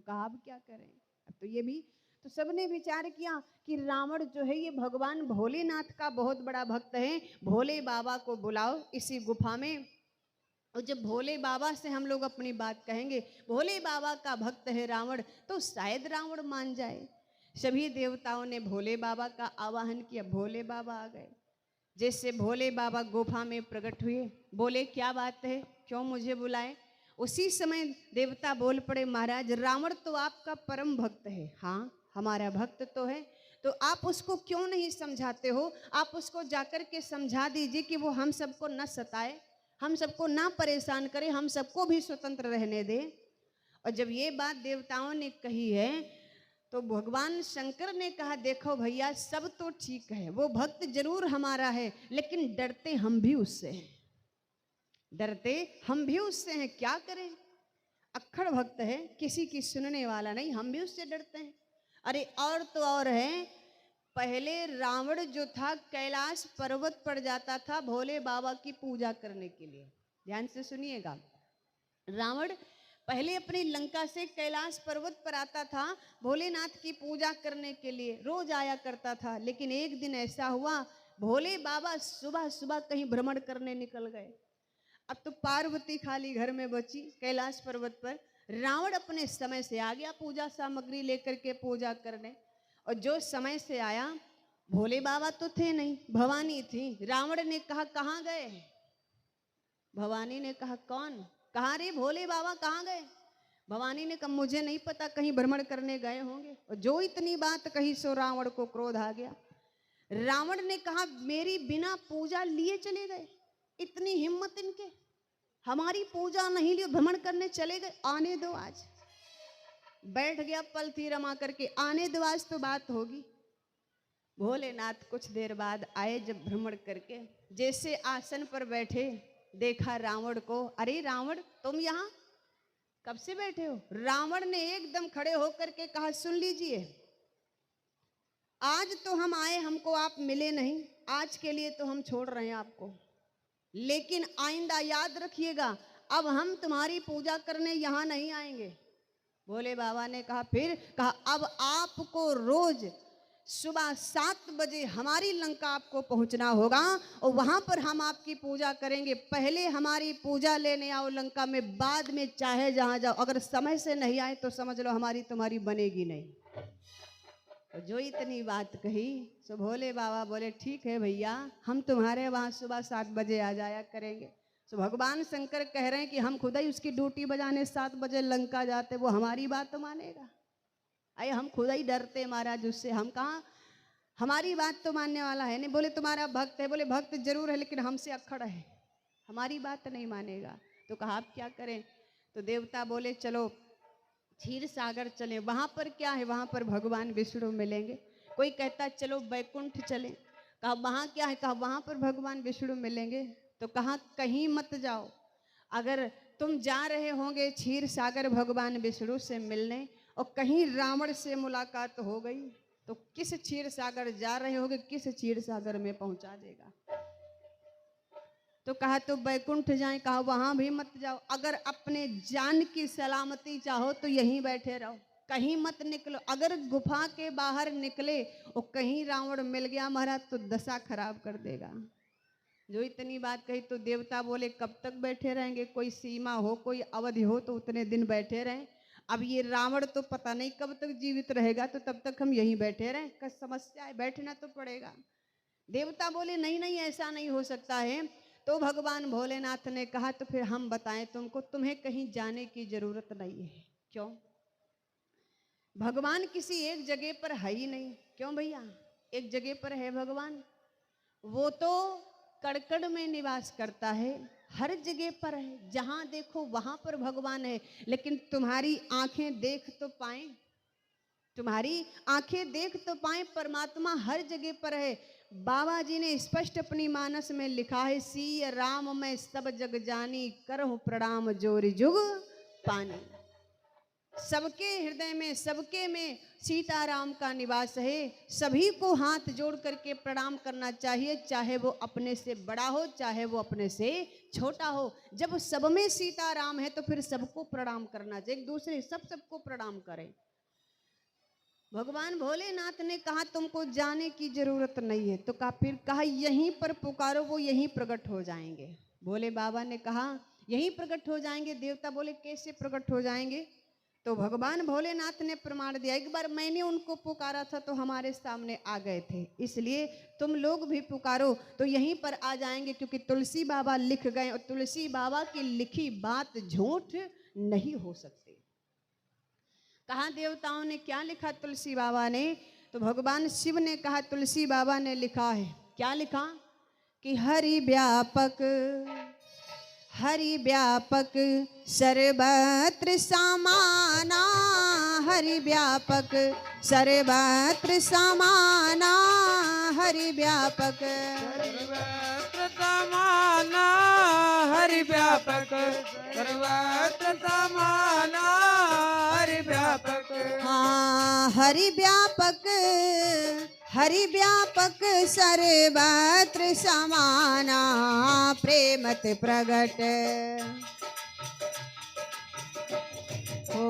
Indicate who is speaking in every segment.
Speaker 1: कहा अब क्या करें, अब तो ये भी। तो सबने विचार किया कि रावण जो है ये भगवान भोलेनाथ का बहुत बड़ा भक्त है, भोले बाबा को बुलाओ इसी गुफा में, और जब भोले बाबा से हम लोग अपनी बात कहेंगे, भोले बाबा का भक्त है रावण, तो शायद रावण मान जाए। सभी देवताओं ने भोले बाबा का आवाहन किया, भोले बाबा आ गए। जैसे भोले बाबा गुफा में प्रकट हुए, बोले क्या बात है, क्यों मुझे बुलाए। उसी समय देवता बोल पड़े, महाराज रावण तो आपका परम भक्त है। हाँ हमारा भक्त तो है, तो आप उसको क्यों नहीं समझाते हो, आप उसको जाकर के समझा दीजिए कि वो हम सबको न सताए, हम सबको ना परेशान करे, हम सबको भी स्वतंत्र रहने दे। और जब ये बात देवताओं ने कही है तो भगवान शंकर ने कहा, देखो भैया सब तो ठीक है, वो भक्त जरूर हमारा है, लेकिन डरते हम भी उससे हैं, डरते हम भी उससे हैं, क्या करें, अक्खड़ भक्त है, किसी की सुनने वाला नहीं, हम भी उससे डरते हैं। अरे और तो और है, पहले रावण जो था कैलाश पर्वत पर जाता था भोले बाबा की पूजा करने के लिए। ध्यान से सुनिएगा, रावण पहले अपनी लंका से कैलाश पर्वत पर आता था भोलेनाथ की पूजा करने के लिए, रोज आया करता था। लेकिन एक दिन ऐसा हुआ, भोले बाबा सुबह सुबह कहीं भ्रमण करने निकल गए। अब तो पार्वती खाली घर में बची कैलाश पर्वत पर। रावण अपने समय से आ गया पूजा सामग्री लेकर के पूजा करने, और जो समय से आया भोले बाबा तो थे नहीं, भवानी थी। रावण ने कहा कहाँ गए, भवानी ने कहा कौन, कहाँ रे भोले बाबा कहाँ गए। भवानी ने कहा मुझे नहीं पता, कहीं भ्रमण करने गए होंगे। और जो इतनी बात कही सो रावण को क्रोध आ गया। रावण ने कहा मेरी बिना पूजा लिए चले गए, इतनी हिम्मत इनके, हमारी पूजा नहीं ली, भ्रमण करने चले गए, आने दो आज। बैठ गया पलथी रमा करके, आने दो आज तो बात होगी। भोलेनाथ कुछ देर बाद आए, जब भ्रमण करके जैसे आसन पर बैठे, देखा रावण को, अरे रावण तुम यहाँ कब से बैठे हो। रावण ने एकदम खड़े होकर के कहा सुन लीजिए, आज तो हम आए, हमको आप मिले नहीं, आज के लिए तो हम छोड़ रहे हैं आपको, लेकिन आइंदा याद रखिएगा अब हम तुम्हारी पूजा करने यहाँ नहीं आएंगे। भोले बाबा ने कहा फिर, कहा अब आपको रोज सुबह 7 बजे हमारी लंका आपको पहुंचना होगा, और वहां पर हम आपकी पूजा करेंगे। पहले हमारी पूजा लेने आओ लंका में, बाद में चाहे जहां जाओ, अगर समय से नहीं आए तो समझ लो हमारी तुम्हारी बनेगी नहीं। तो जो इतनी बात कही सो भोले बाबा बोले ठीक है भैया, हम तुम्हारे वहां सुबह 7 बजे आ जाया करेंगे। तो भगवान शंकर कह रहे हैं कि हम खुद ही उसकी ड्यूटी बजाने 7 बजे लंका जाते, वो हमारी बात तो मानेगा। अरे हम खुद ही डरते महाराज उससे, हम कहाँ, हमारी बात तो मानने वाला है नहीं। बोले तुम्हारा भक्त है, बोले भक्त जरूर है लेकिन हमसे अक्खड़ है, हमारी बात नहीं मानेगा। तो कहा आप क्या करें। तो देवता बोले चलो क्षीर सागर चलें, वहां पर क्या है, वहां पर भगवान विष्णु मिलेंगे। कोई कहता चलो बैकुंठ चलें, कहा वहां क्या है, कहा वहां पर भगवान विष्णु मिलेंगे। तो कहा कहीं मत जाओ, अगर तुम जा रहे होंगे क्षीर सागर भगवान विष्णु से मिलने, और कहीं रावण से मुलाकात हो गई तो किस क्षीर सागर जा रहे होगे, किस क्षीर सागर में पहुंचा देगा। तो कहा तो बैकुंठ जाएं, कहा वहां भी मत जाओ, अगर अपने जान की सलामती चाहो तो यहीं बैठे रहो, कहीं मत निकलो। अगर गुफा के बाहर निकले और कहीं रावण मिल गया महाराज तो दशा खराब कर देगा। जो इतनी बात कही तो देवता बोले कब तक बैठे रहेंगे, कोई सीमा हो, कोई अवधि हो तो उतने दिन बैठे रहें। अब ये रावण तो पता नहीं कब तक जीवित रहेगा, तो तब तक हम यहीं बैठे रहें, क्या समस्या है, बैठना तो पड़ेगा। देवता बोले नहीं नहीं ऐसा नहीं हो सकता है। तो भगवान भोलेनाथ ने कहा तो फिर हम बताएं तुमको, तुम्हें कहीं जाने की जरूरत नहीं है। क्यों, भगवान किसी एक जगह पर है ही नहीं। क्यों भैया, एक जगह पर है भगवान, वो तो कड़कड़ में निवास करता है, हर जगह पर है, जहां देखो वहां पर भगवान है। लेकिन तुम्हारी आंखें देख तो पाए, तुम्हारी आंखें देख तो पाए, परमात्मा हर जगह पर है। बाबा जी ने स्पष्ट अपनी मानस में लिखा है, सी राम मैं सब जग जानी, करहु प्रणाम जोरि जुग पानी। सबके हृदय में, सबके में सीताराम का निवास है। सभी को हाथ जोड़ करके प्रणाम करना चाहिए, चाहे वो अपने से बड़ा हो, चाहे वो अपने से छोटा हो। जब सब में सीताराम है तो फिर सबको प्रणाम करना चाहिए, एक दूसरे सबको प्रणाम करें। भगवान भोलेनाथ ने कहा तुमको जाने की जरूरत नहीं है, तो फिर कहा यहीं पर पुकारो, वो यहीं प्रकट हो जाएंगे। भोले बाबा ने कहा यहीं प्रकट हो जाएंगे। देवता बोले कैसे प्रकट हो जाएंगे? तो भगवान भोलेनाथ ने प्रमाण दिया, एक बार मैंने उनको पुकारा था तो हमारे सामने आ गए थे, इसलिए तुम लोग भी पुकारो तो यहीं पर आ जाएंगे, क्योंकि तुलसी बाबा लिख गए और तुलसी बाबा की लिखी बात झूठ नहीं हो सकती। कहा देवताओं ने क्या लिखा तुलसी बाबा ने? तो भगवान शिव ने कहा तुलसी बाबा ने लिखा है। क्या लिखा? कि हरि व्यापक, हरि व्यापक सर्वत्र समाना, हरि व्यापक सर्वत्र समाना, हरि व्यापक
Speaker 2: सर्वत्र समाना, हरि व्यापक सर्वत्र समाना, हरि व्यापक।
Speaker 1: हाँ हरि व्यापक, हरि व्यापक सर्वत्र समाना, प्रेमत प्रगट हो,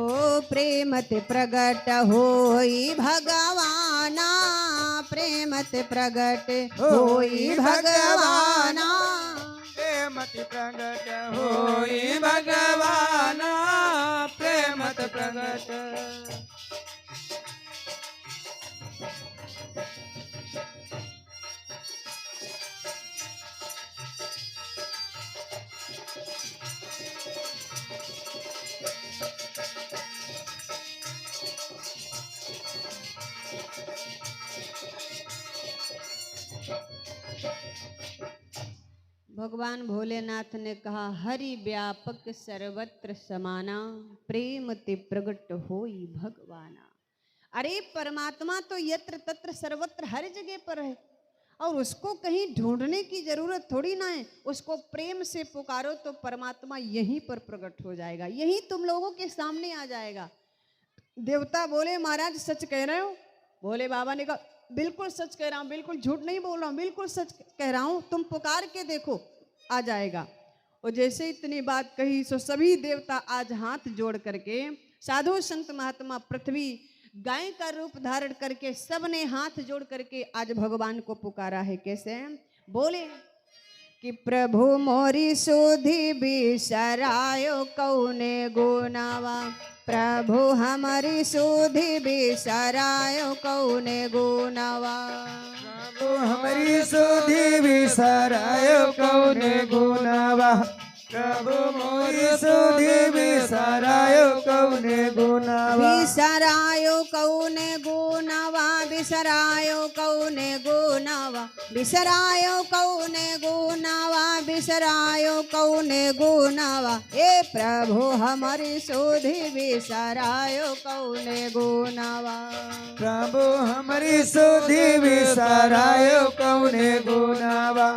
Speaker 1: प्रेमत प्रगट होई भगवाना, प्रेमत प्रगट होई भगवाना,
Speaker 2: प्रेमत प्रगट होई भगवाना, प्रेमत प्रगट।
Speaker 1: भगवान भोलेनाथ ने कहा हरि व्यापक सर्वत्र समाना, प्रेम ते प्रगट होई भगवाना। अरे परमात्मा तो यत्र तत्र सर्वत्र हर जगह पर है, और उसको कहीं ढूंढने की जरूरत थोड़ी ना है। उसको प्रेम से पुकारो तो परमात्मा यहीं पर प्रकट हो जाएगा, यहीं तुम लोगों के सामने आ जाएगा। देवता बोले महाराज सच कह रहे हो? भोले बाबा ने कहा बिल्कुल सच कह रहा हूँ, बिल्कुल झूठ नहीं बोल रहा हूँ, बिल्कुल सच कह रहा हूँ, तुम पुकार के देखो आ जाएगा। और जैसे इतनी बात कही सो सभी देवता आज हाथ जोड़ करके, साधु संत महात्मा पृथ्वी गाय का रूप धारण करके सबने हाथ जोड़ करके आज भगवान को पुकारा है। कैसे? बोले कि प्रभु मोरी सुधि बिसरायो कौने गुनावा, प्रभु हमारी सुधि बिसरायो कौने गुनावा,
Speaker 2: प्रभु हमारी सुधि बिसरायो कौने गुनावा, प्रभु मोरी सुधि बिसरायो कौने गुनावा,
Speaker 1: बिसरायो कौने गुनावा, बिसरायो कौने गुनावा, बिसरायो कौने गुनावा, बिसरायो कौने गुनावा, ए प्रभु हमारी सुधि बिसरायो कौने गुनावा,
Speaker 2: प्रभु हमारी सुधि बिसरायो कौने गुनावा,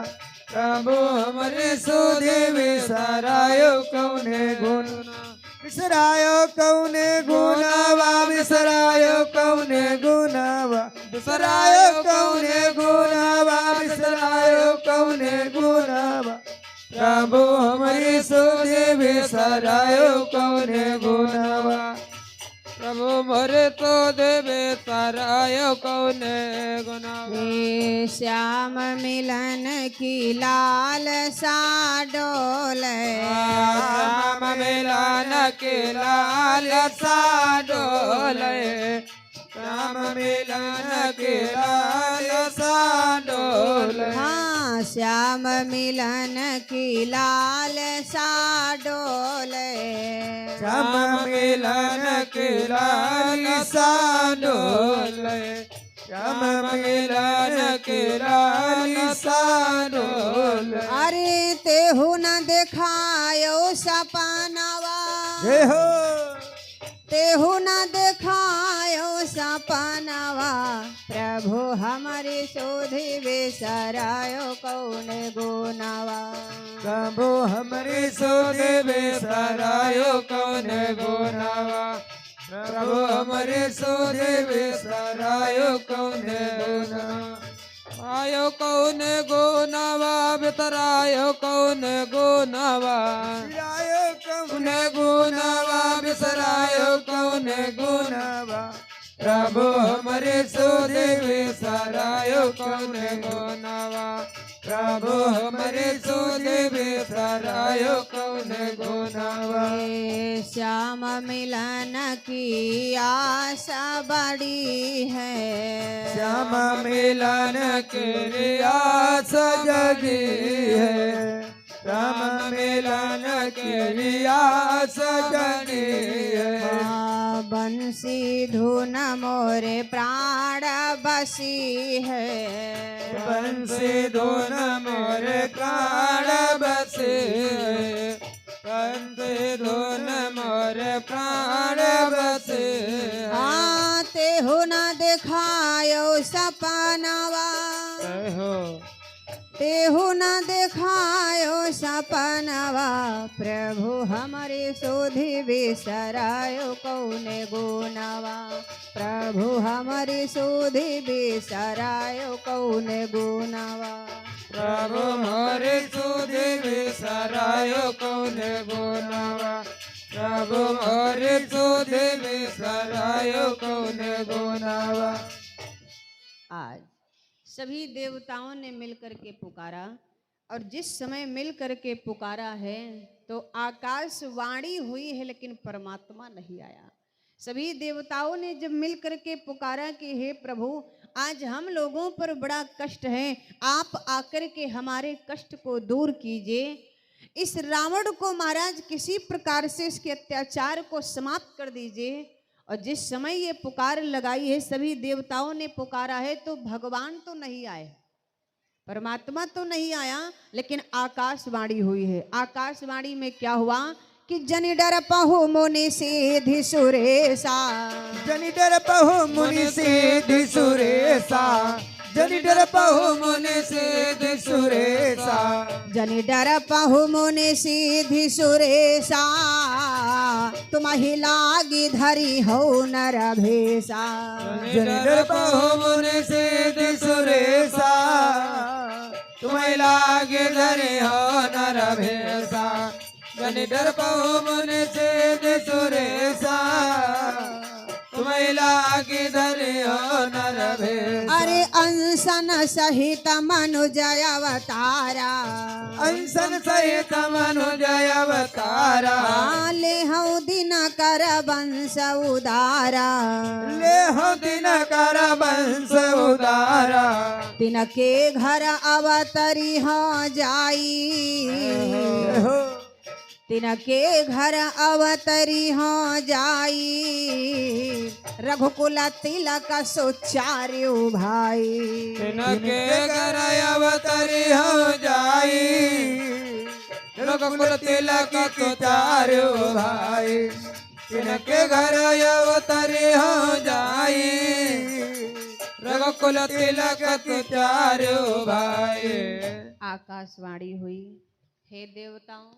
Speaker 2: प्रभु हमारी सुधि बिसरायो कौने गुनावा, बिसरायो कौने गुनावा, बिसरायो कौने गुनावा, बिसरायो कौने गुनावा, बिसरायो कौने गुनावा, प्रभु हमारी सुधि बिसरायो कौने गुनावा, प्रभु मोरे तो देवे सरायो कौने गुनावा।
Speaker 1: श्याम मिलन की लाल सा डोले,
Speaker 2: श्याम मिलन की लाल सा डोले, श्याम मिलन की लाल सा डोले,
Speaker 1: हाँ श्याम मिलन की लाल सा डोले,
Speaker 2: श्याम मिलन की लाल सा डोले, श्याम मिलन की लाल सा डोले।
Speaker 1: अरे तेहु न देखायो सपनवा,
Speaker 2: जय हो।
Speaker 1: तेहु न देखायो सपनवा, प्रभु हमारी सुधि बिसरायो कौने गुनावा,
Speaker 2: प्रभु हमारी सुधि बिसरायो कौने गुनावा, प्रभु हमारे सोधे विसरायो कौन गुना
Speaker 3: आयो कौन गुनावा बितरायो कौन गुनावा
Speaker 2: विसरायो कौन गुनावा विसरायो कौन गुनावा प्रभु हमारे सोधे विसरायो कौन गुनावा प्रभु हमारे सोधे विसरायो कौन गुनावा
Speaker 1: श्याम मिलन की आशा बड़ी है
Speaker 2: श्याम मिलन के लिए आस जगी है श्याम मिलन के लिए आस जगी है
Speaker 1: बंसी धुन मोरे प्राण बसी है
Speaker 2: बंसी धुन मोरे प्राण बसे बंसी धुन मोरे प्राण बसे
Speaker 1: आते हो न दिखायो सपनवा
Speaker 2: हो
Speaker 1: तेहु न दिखायो सपनवा प्रभु हमारे सोधि बिसरायो कौन गुनावा प्रभु हमारे सोधि बिसरायो कौन गुनावा
Speaker 2: प्रभु मोरे सोधे विसरायो कौन गुनावा प्रभु मोरे सोधे विसरायो कौन गुनावा।
Speaker 1: आज सभी देवताओं ने मिलकर के पुकारा और जिस समय मिलकर के पुकारा है तो आकाशवाणी हुई है लेकिन परमात्मा नहीं आया। सभी देवताओं ने जब मिलकर के पुकारा कि हे प्रभु आज हम लोगों पर बड़ा कष्ट है, आप आकर के हमारे कष्ट को दूर कीजिए, इस रावण को महाराज किसी प्रकार से इसके अत्याचार को समाप्त कर दीजिए। और जिस समय ये पुकार लगाई है सभी देवताओं ने पुकारा है तो भगवान तो नहीं आए, परमात्मा तो नहीं आया, लेकिन आकाशवाणी हुई है। आकाशवाणी में क्या हुआ कि जनि डर पहु मुनि सीधि सुरेशा
Speaker 2: जनि डर पहु मुनि सीधि सुरेशा जनि डर पहु मुनि सीधि सुरेशा
Speaker 1: जनि डर पहु मुनि सीधि सुरेशा तुम्हि लागी धरी हो नर भेषा
Speaker 2: जनि डर पहु मुनि सीधि सुरेशा तुम्हें लागे धरे हो नर भेषा जनि डर पहु मुनि सीधि सुरेशा तुम्हें लागे धरे हो नर भेषा।
Speaker 1: अरे अंसन सहित मनुजय अवतारा
Speaker 2: अंसन सहित मनुजय अवतारा
Speaker 1: ले हूँ दिन कर वंश उदारा
Speaker 2: ले हो दिन कर वंश उदारा
Speaker 1: तिनके घर अवतरी हो जाई तिनके घर अवतरी हो जाई रघुकुल तिलक सुचार्यु भाई
Speaker 2: तिनके घर अवतरी हो जाई रघुकुल तिलक सुचार्यु भाई तिनके घर अवतरी हो जाई रघुकुल तिलक सुचार्यु भाई।
Speaker 1: आकाशवाणी हुई, हे देवताओं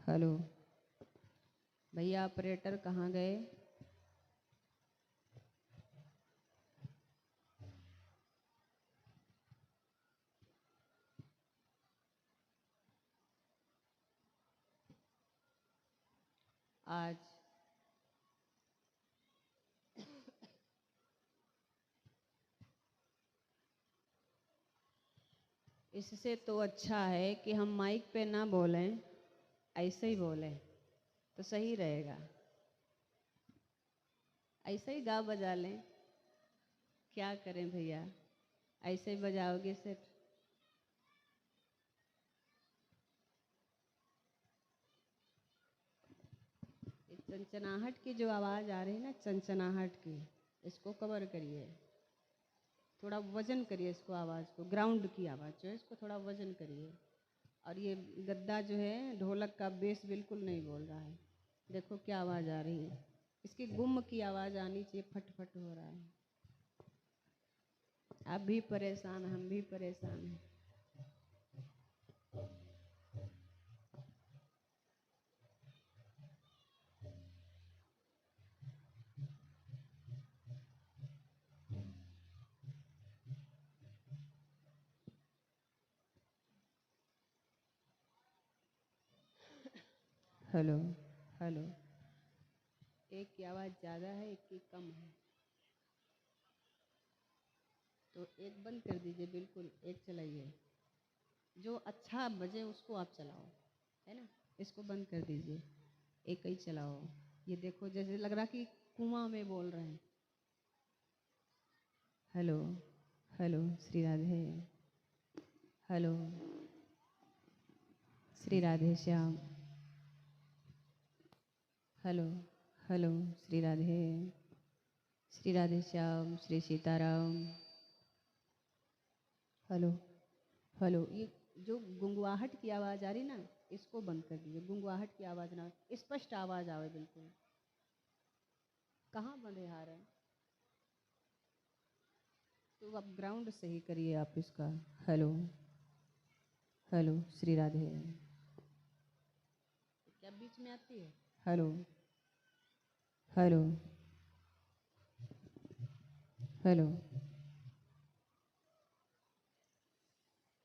Speaker 1: हेलो भैया ऑपरेटर कहाँ गए? आज इससे तो अच्छा है कि हम माइक पे ना बोलें, ऐसे ही बोले तो सही रहेगा। ऐसे ही गा बजा लें, क्या करें भैया, ऐसे ही बजाओगे सिर्फ। चंचनाहट की जो आवाज़ आ रही है ना, चंचनाहट की, इसको कवर करिए, थोड़ा वजन करिए इसको, आवाज़ को, ग्राउंड की आवाज़ जो है इसको थोड़ा वजन करिए। और ये गद्दा जो है ढोलक का बेस बिल्कुल नहीं बोल रहा है, देखो क्या आवाज़ आ रही है, इसकी गुम की आवाज़ आनी चाहिए, फट फट हो रहा है। आप भी परेशान, हम भी परेशान हैं। हेलो हेलो, एक की आवाज़ ज़्यादा है, एक की कम है, तो एक बंद कर दीजिए, बिल्कुल एक चलाइए। जो अच्छा बजे उसको आप चलाओ, है ना। इसको बंद कर दीजिए, एक ही चलाओ। ये देखो जैसे लग रहा कि कुआं में बोल रहे हैं। Hello hello, Shri Radhe. Hello, Shri Radhe Shyam. Hello hello, Shri Radhe, Shri Radhe Shyam, Shri Sitaram. Hello hello, ये जो गुंगवाहट की आवाज़ आ रही ना, इसको बंद कर दीजिए। गुंगवाहट की आवाज़ ना, स्पष्ट आवाज़ आवे बिल्कुल। कहाँ बंदे हार है, तो आप ग्राउंड सही करिए आप इसका। Hello hello, Shri Radhe. क्या बीच में आती है? Hello hello hello.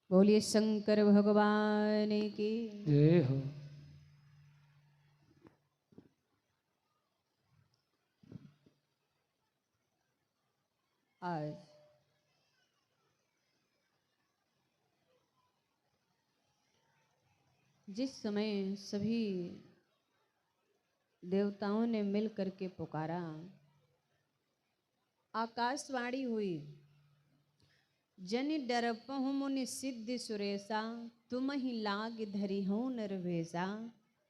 Speaker 1: बोलिए शंकर भगवान की।
Speaker 3: जय हो।
Speaker 1: आज जिस समय सभी देवताओं ने मिल करके पुकारा, आकाशवाणी हुई, जनि डरपहु मुनि सिद्धि सुरेशा, तुम ही लाग धरि हो नरवेशा,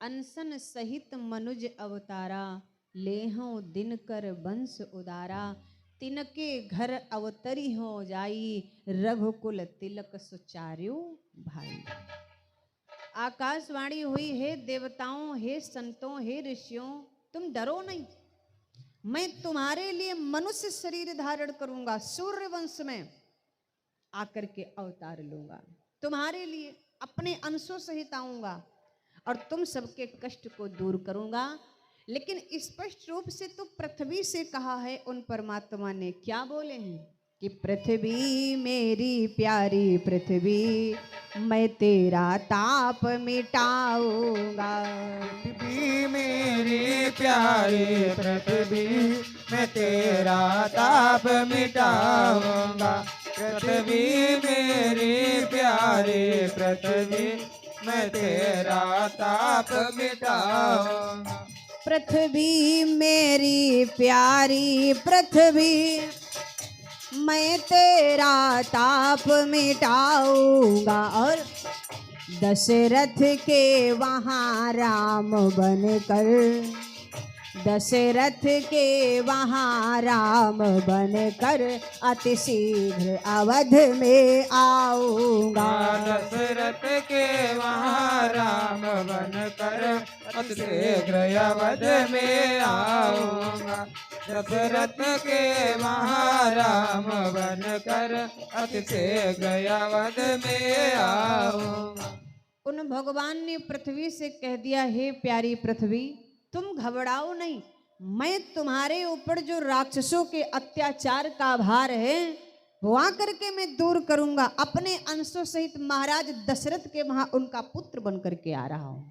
Speaker 1: अनसन सहित मनुज अवतारा, लेहों दिन कर वंश उदारा, तिनके घर अवतरी हो जाई, रघुकुल तिलक सुचार्यो भाई। आकाशवाणी हुई, हे देवताओं, हे संतों, हे ऋषियों, तुम डरो नहीं, मैं तुम्हारे लिए मनुष्य शरीर धारण करूंगा, सूर्य वंश में आकर के अवतार लूंगा, तुम्हारे लिए अपने अंशों सहित आऊंगा और तुम सबके कष्ट को दूर करूंगा। लेकिन स्पष्ट रूप से तो पृथ्वी से कहा है उन परमात्मा ने। क्या बोले हैं कि पृथ्वी मेरी प्यारी पृथ्वी, मैं तेरा ताप मिटाऊंगा।
Speaker 2: पृथ्वी मेरी प्यारी पृथ्वी, मैं तेरा ताप मिटाऊंगा। पृथ्वी मेरी प्यारी पृथ्वी, मैं तेरा ताप मिटाऊंगा।
Speaker 1: पृथ्वी मेरी प्यारी पृथ्वी, मैं तेरा ताप मिटाऊंगा। और दशरथ के वहाँ राम बनकर, दशरथ के वहाँ राम बनकर, अति शीघ्र अवध में आऊंगा।
Speaker 2: दशरथ के वहाँ राम बनकर, अति शीघ्र अवध में आऊंगा। दशरथ के वहाँ राम बनकर, अति शीघ्र अवध में आऊंगा।
Speaker 1: उन भगवान ने पृथ्वी से कह दिया, हे प्यारी पृथ्वी, तुम घबराओ नहीं, मैं तुम्हारे ऊपर जो राक्षसों के अत्याचार का भार है वो आकर के मैं दूर करूंगा। अपने अंशों सहित महाराज दशरथ के वहां उनका पुत्र बन करके आ रहा हूं।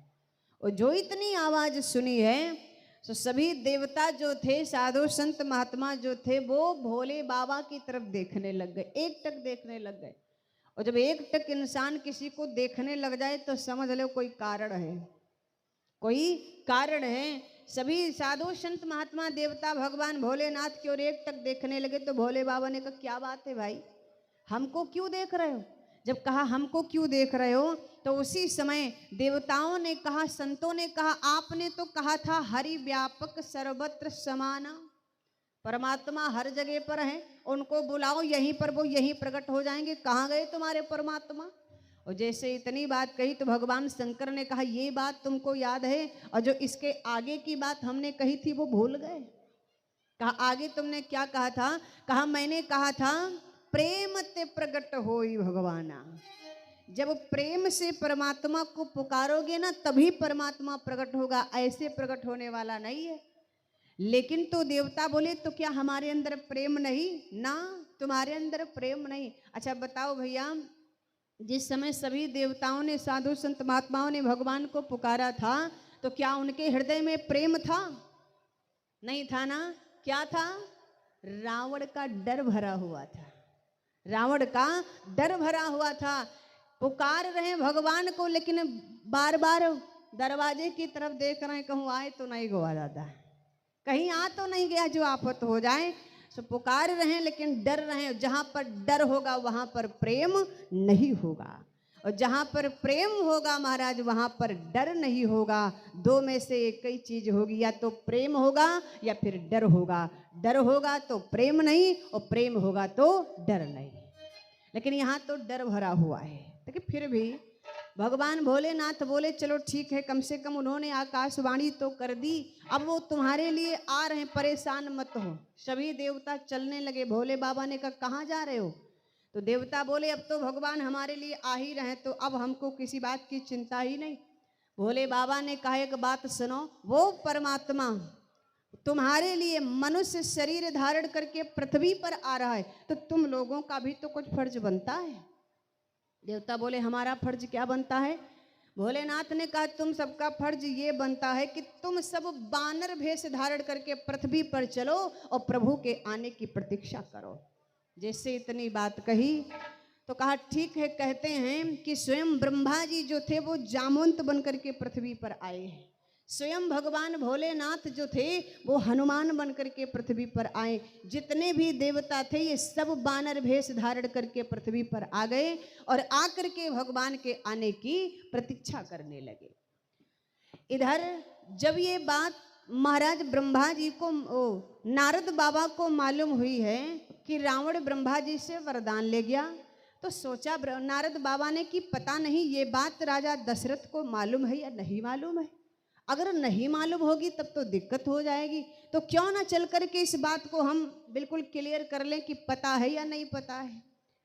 Speaker 1: और जो इतनी आवाज सुनी है, तो सभी देवता जो थे, साधु संत महात्मा जो थे, वो भोले बाबा की तरफ देखने लग गए, एकटक देखने लग गए। और जब एकटक इंसान किसी को देखने लग जाए तो समझ लो कोई कारण है, कोई कारण है। सभी साधु संत महात्मा देवता भगवान भोलेनाथ की ओर एकटक देखने लगे। तो भोले बाबा ने कहा, क्या बात है भाई, हमको क्यों देख रहे हो? जब कहा हमको क्यों देख रहे हो, तो उसी समय देवताओं ने कहा, संतों ने कहा, आपने तो कहा था हरि व्यापक सर्वत्र समाना, परमात्मा हर जगह पर है, उनको बुलाओ यहीं पर, वो यहीं प्रकट हो जाएंगे। कहाँ गए तुम्हारे परमात्मा? और जैसे इतनी बात कही तो भगवान शंकर ने कहा, ये बात तुमको याद है, और जो इसके आगे की बात हमने कही थी वो भूल गए? कहा आगे तुमने क्या कहा था? कहा मैंने कहा था प्रेम ते प्रकट होई भगवाना। जब प्रेम से परमात्मा को पुकारोगे ना तभी परमात्मा प्रकट होगा, ऐसे प्रकट होने वाला नहीं है। लेकिन तो देवता बोले तो क्या हमारे अंदर प्रेम नहीं? ना, तुम्हारे अंदर प्रेम नहीं। अच्छा बताओ भैया, जिस समय सभी देवताओं ने, साधु संत महात्माओं ने भगवान को पुकारा था तो क्या उनके हृदय में प्रेम था? नहीं था ना। क्या था? रावण का डर भरा हुआ था। रावण का डर भरा हुआ था। पुकार रहे भगवान को लेकिन बार बार दरवाजे की तरफ देख रहे हैं, कहूँ आए तो नहीं गोवा दादा, कहीं आ तो नहीं गया जो आफत हो जाए। सो पुकार रहे हैं लेकिन डर रहे हैं। जहां पर डर होगा वहां पर प्रेम नहीं होगा, और जहां पर प्रेम होगा महाराज वहां पर डर नहीं होगा। दो में से एक ही चीज होगी, या तो प्रेम होगा या फिर डर होगा। डर होगा तो प्रेम नहीं, और प्रेम होगा तो डर नहीं। लेकिन यहाँ तो डर भरा हुआ है। लेकिन फिर भी भगवान भोलेनाथ बोले चलो ठीक है, कम से कम उन्होंने आकाशवाणी तो कर दी, अब वो तुम्हारे लिए आ रहे हैं, परेशान मत हो। सभी देवता चलने लगे। भोले बाबा ने कहा कहाँ जा रहे हो? तो देवता बोले अब तो भगवान हमारे लिए आ ही रहे, तो अब हमको किसी बात की चिंता ही नहीं। भोले बाबा ने कहा एक बात सुनो, वो परमात्मा तुम्हारे लिए मनुष्य शरीर धारण करके पृथ्वी पर आ रहा है, तो तुम लोगों का भी तो कुछ फर्ज बनता है। देवता बोले हमारा फर्ज क्या बनता है? भोलेनाथ ने कहा तुम सबका फर्ज ये बनता है कि तुम सब बानर भेष धारण करके पृथ्वी पर चलो और प्रभु के आने की प्रतीक्षा करो। जैसे इतनी बात कही तो कहा ठीक है। कहते हैं कि स्वयं ब्रह्मा जी जो थे वो जामवंत बनकर के पृथ्वी पर आए हैं। स्वयं भगवान भोलेनाथ जो थे वो हनुमान बनकर के पृथ्वी पर आए। जितने भी देवता थे ये सब बानर भेष धारण करके पृथ्वी पर आ गए और आकर के भगवान के आने की प्रतीक्षा करने लगे। इधर जब ये बात महाराज ब्रह्मा जी को, नारद बाबा को मालूम हुई है कि रावण ब्रह्मा जी से वरदान ले गया, तो सोचा नारद बाबा ने कि पता नहीं ये बात राजा दशरथ को मालूम है या नहीं मालूम है। अगर नहीं मालूम होगी तब तो दिक्कत हो जाएगी, तो क्यों ना चल करके इस बात को हम बिल्कुल क्लियर कर लें कि पता है या नहीं पता है।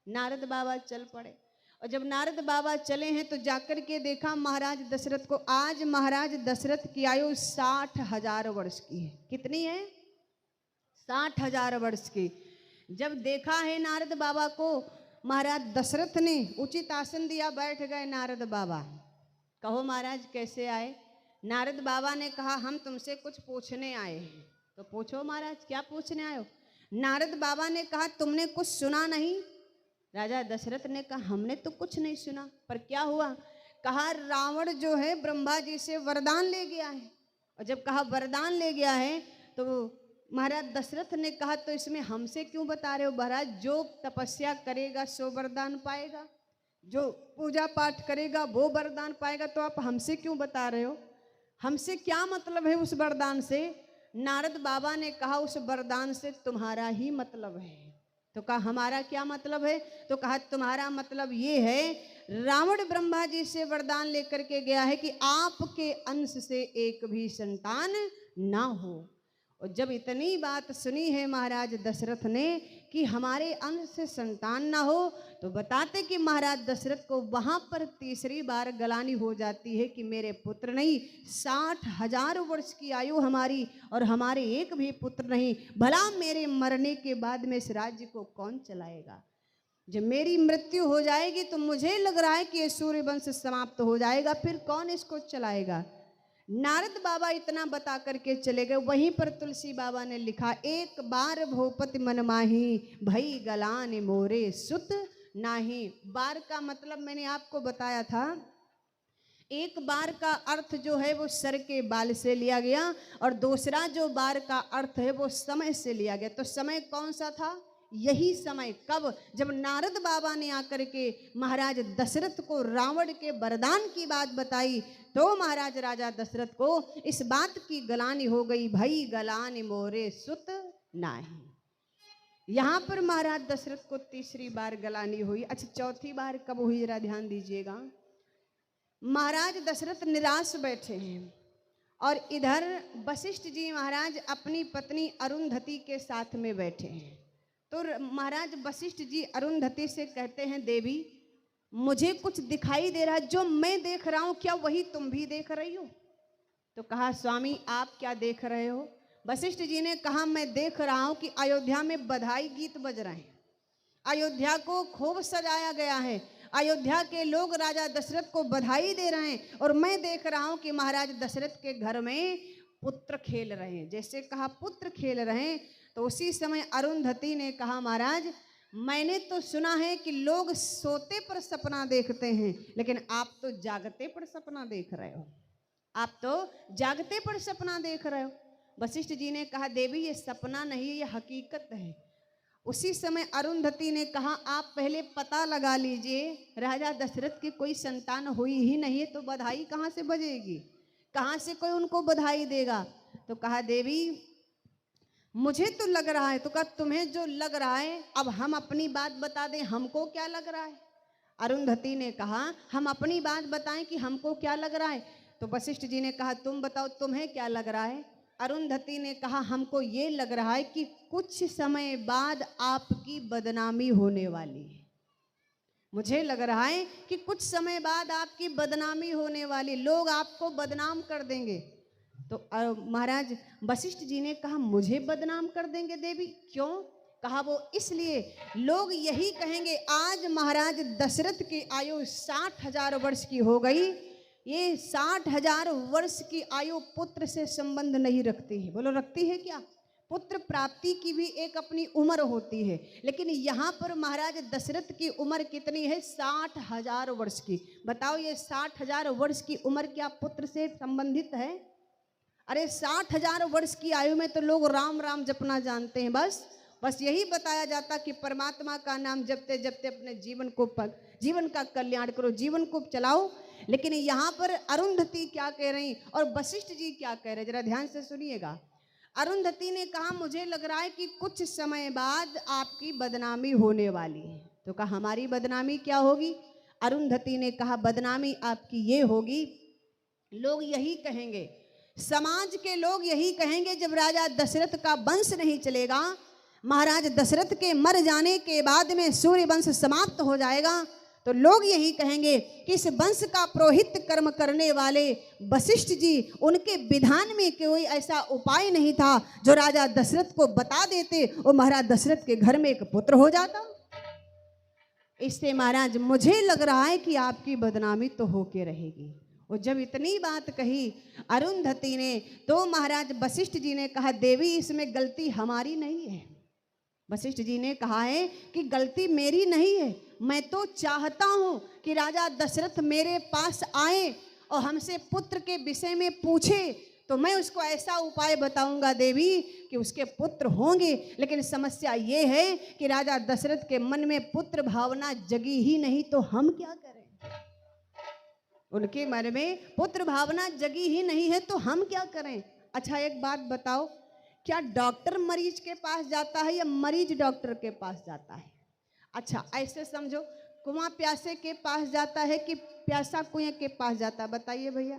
Speaker 1: नारद बाबा चल पड़े, और जब नारद बाबा चले हैं तो जाकर के देखा महाराज दशरथ को। आज महाराज दशरथ की आयु 60,000 वर्ष की है। कितनी है? 60,000 वर्ष की। जब देखा है नारद बाबा को, महाराज दशरथ ने उचित आसन दिया, बैठ गए नारद बाबा। कहो महाराज कैसे आए? नारद बाबा ने कहा हम तुमसे कुछ पूछने आए हैं। तो पूछो महाराज, क्या पूछने आए हो? नारद बाबा ने कहा तुमने कुछ सुना नहीं? राजा दशरथ ने कहा हमने तो कुछ नहीं सुना, पर क्या हुआ? कहा रावण जो है ब्रह्मा जी से वरदान ले गया है। और जब कहा वरदान ले गया है तो महाराज दशरथ ने कहा तो इसमें हमसे क्यों बता रहे हो? महाराज जो तपस्या करेगा सो वरदान पाएगा, जो पूजा पाठ करेगा वो वरदान पाएगा, तो आप हमसे क्यों बता रहे हो? हमसे क्या मतलब है उस वरदान से? नारद बाबा ने कहा उस वरदान से तुम्हारा ही मतलब है। तो कहा हमारा क्या मतलब है? तो कहा तुम्हारा मतलब ये है रावण ब्रह्मा जी से वरदान लेकर के गया है कि आपके अंश से एक भी संतान ना हो। और जब इतनी बात सुनी है महाराज दशरथ ने कि हमारे अंश से संतान ना हो, तो बताते कि महाराज दशरथ को वहां पर तीसरी बार गलानी हो जाती है कि मेरे पुत्र नहीं, 60,000 वर्ष की आयु हमारी और हमारे एक भी पुत्र नहीं। भला मेरे मरने के बाद में इस राज्य को कौन चलाएगा? जब मेरी मृत्यु हो जाएगी तो मुझे लग रहा है कि ये सूर्य वंश समाप्त हो जाएगा, फिर कौन इसको चलाएगा? नारद बाबा इतना बता करके चले गए। वहीं पर तुलसी बाबा ने लिखा एक बार भूपति मन माही भई गलान मोरे सुत नाही। बार का मतलब मैंने आपको बताया था, एक बार का अर्थ जो है वो सर के बाल से लिया गया, और दूसरा जो बार का अर्थ है वो समय से लिया गया। तो समय कौन सा था? यही समय कब? जब नारद बाबा ने आकर के महाराज दशरथ को रावण के वरदान की बात बताई, तो महाराज राजा दशरथ को इस बात की गलानी हो गई, भई गलान मोरे सुत नाही। यहां पर महाराज दशरथ को तीसरी बार गलानी हुई। अच्छा, चौथी बार कब हुई जरा ध्यान दीजिएगा। महाराज दशरथ निराश बैठे हैं और इधर वशिष्ठ जी महाराज अपनी पत्नी अरुंधति के साथ में बैठे हैं। तो महाराज वशिष्ठ जी अरुंधति से कहते हैं, देवी मुझे कुछ दिखाई दे रहा है, जो मैं देख रहा हूं क्या वही तुम भी देख रही हो? तो कहा, स्वामी आप क्या देख रहे हो? वशिष्ठ जी ने कहा, मैं देख रहा हूं कि अयोध्या में बधाई गीत बज रहे हैं, अयोध्या को खूब सजाया गया है, अयोध्या के लोग राजा दशरथ को बधाई दे रहे हैं, और मैं देख रहा हूं कि महाराज दशरथ के घर में पुत्र खेल रहे हैं। जैसे कहा पुत्र खेल रहे हैं, तो उसी समय अरुंधति ने कहा, महाराज मैंने तो सुना है कि लोग सोते पर सपना देखते हैं, लेकिन आप तो जागते पर सपना देख रहे हो, आप तो जागते पर सपना देख रहे हो। वशिष्ठ जी ने कहा, देवी ये सपना नहीं है, ये हकीकत है। उसी समय अरुंधति ने कहा, आप पहले पता लगा लीजिए, राजा दशरथ की कोई संतान हुई ही नहीं है, तो बधाई कहाँ से बजेगी, कहाँ से कोई उनको बधाई देगा? तो कहा, देवी मुझे तो लग रहा है। तो कहा, तुम्हें जो लग रहा है, अब हम अपनी बात बता दें, हमको क्या लग रहा है? अरुंधति ने कहा, हम अपनी बात बताएं कि हमको क्या लग रहा है। तो वशिष्ठ जी ने कहा, तुम बताओ तुम्हें क्या लग रहा है? अरुंधति ने कहा, हमको ये लग रहा है कि कुछ समय बाद आपकी बदनामी होने वाली है। मुझे लग रहा है कि कुछ समय बाद आपकी बदनामी होने वाली, लोग आपको बदनाम कर देंगे। तो महाराज वशिष्ठ जी ने कहा, मुझे बदनाम कर देंगे देवी? क्यों? कहा, वो इसलिए, लोग यही कहेंगे आज महाराज दशरथ की आयु 60,000 वर्ष की हो गई। ये 60,000 वर्ष की आयु पुत्र से संबंध नहीं रखती है। बोलो रखती है क्या? पुत्र प्राप्ति की भी एक अपनी उम्र होती है, लेकिन यहाँ पर महाराज दशरथ की उम्र कितनी है? 60,000 वर्ष की। बताओ ये 60,000 वर्ष की उम्र क्या पुत्र से संबंधित है? अरे 60,000 वर्ष की आयु में तो लोग राम राम जपना जानते हैं। बस यही बताया जाता कि परमात्मा का नाम जपते जपते अपने जीवन का कल्याण करो, जीवन को चलाओ। लेकिन यहाँ पर अरुंधति क्या कह रही और वशिष्ठ जी क्या कह रहे, जरा ध्यान से सुनिएगा। अरुंधति ने कहा, मुझे लग रहा है कि कुछ समय बाद आपकी बदनामी होने वाली है। तो कहा, हमारी बदनामी क्या होगी? अरुंधति ने कहा, बदनामी आपकी ये होगी, लोग यही कहेंगे, समाज के लोग यही कहेंगे, जब राजा दशरथ का वंश नहीं चलेगा, महाराज दशरथ के मर जाने के बाद में सूर्य वंश समाप्त हो जाएगा, तो लोग यही कहेंगे कि इस वंश का पुरोहित कर्म करने वाले वशिष्ठ जी, उनके विधान में कोई ऐसा उपाय नहीं था जो राजा दशरथ को बता देते और महाराज दशरथ के घर में एक पुत्र हो जाता। इससे महाराज मुझे लग रहा है कि आपकी बदनामी तो होके रहेगी। और जब इतनी बात कही अरुंधति ने, तो महाराज वशिष्ठ जी ने कहा, देवी इसमें गलती हमारी नहीं है। वशिष्ठ जी ने कहा है कि गलती मेरी नहीं है, मैं तो चाहता हूं कि राजा दशरथ मेरे पास आए और हमसे पुत्र के विषय में पूछे, तो मैं उसको ऐसा उपाय बताऊंगा देवी कि उसके पुत्र होंगे। लेकिन समस्या ये है कि राजा दशरथ के मन में पुत्र भावना जगी ही नहीं, तो हम क्या करें? उनके मन में पुत्र भावना जगी ही नहीं है, तो हम क्या करें? अच्छा एक बात बताओ, क्या डॉक्टर मरीज के पास जाता है या मरीज डॉक्टर के पास जाता है? अच्छा ऐसे समझो, कुआं प्यासे के पास जाता है कि प्यासा कुएं के पास जाता है? बताइए भैया,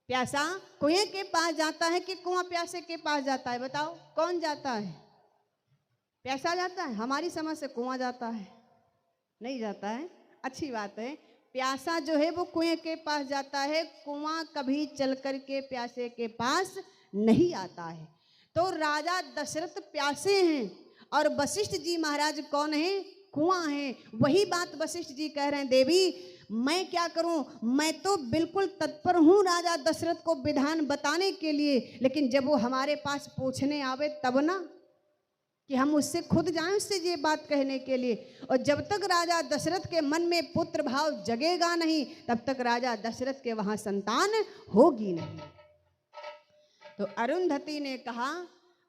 Speaker 1: प्यासा कुएं के पास जाता है कि कुआं प्यासे के पास जाता है? बताओ कौन जाता है? प्यासा जाता है। हमारी समझ से कुआं जाता है, नहीं जाता है। अच्छी बात है, प्यासा जो है वो कुएं के पास जाता है, कुआं कभी चल कर के प्यासे के पास नहीं आता है। तो राजा दशरथ प्यासे हैं और वशिष्ठ जी महाराज कौन हैं? कुआं हैं। वही बात वशिष्ठ जी कह रहे हैं, देवी मैं क्या करूं, मैं तो बिल्कुल तत्पर हूं राजा दशरथ को विधान बताने के लिए, लेकिन जब वो हमारे पास पूछने आवे तब ना, कि हम उससे खुद जाएं उससे ये बात कहने के लिए। और जब तक राजा दशरथ के मन में पुत्र भाव जगेगा नहीं, तब तक राजा दशरथ के वहां संतान होगी नहीं। तो अरुंधति ने कहा,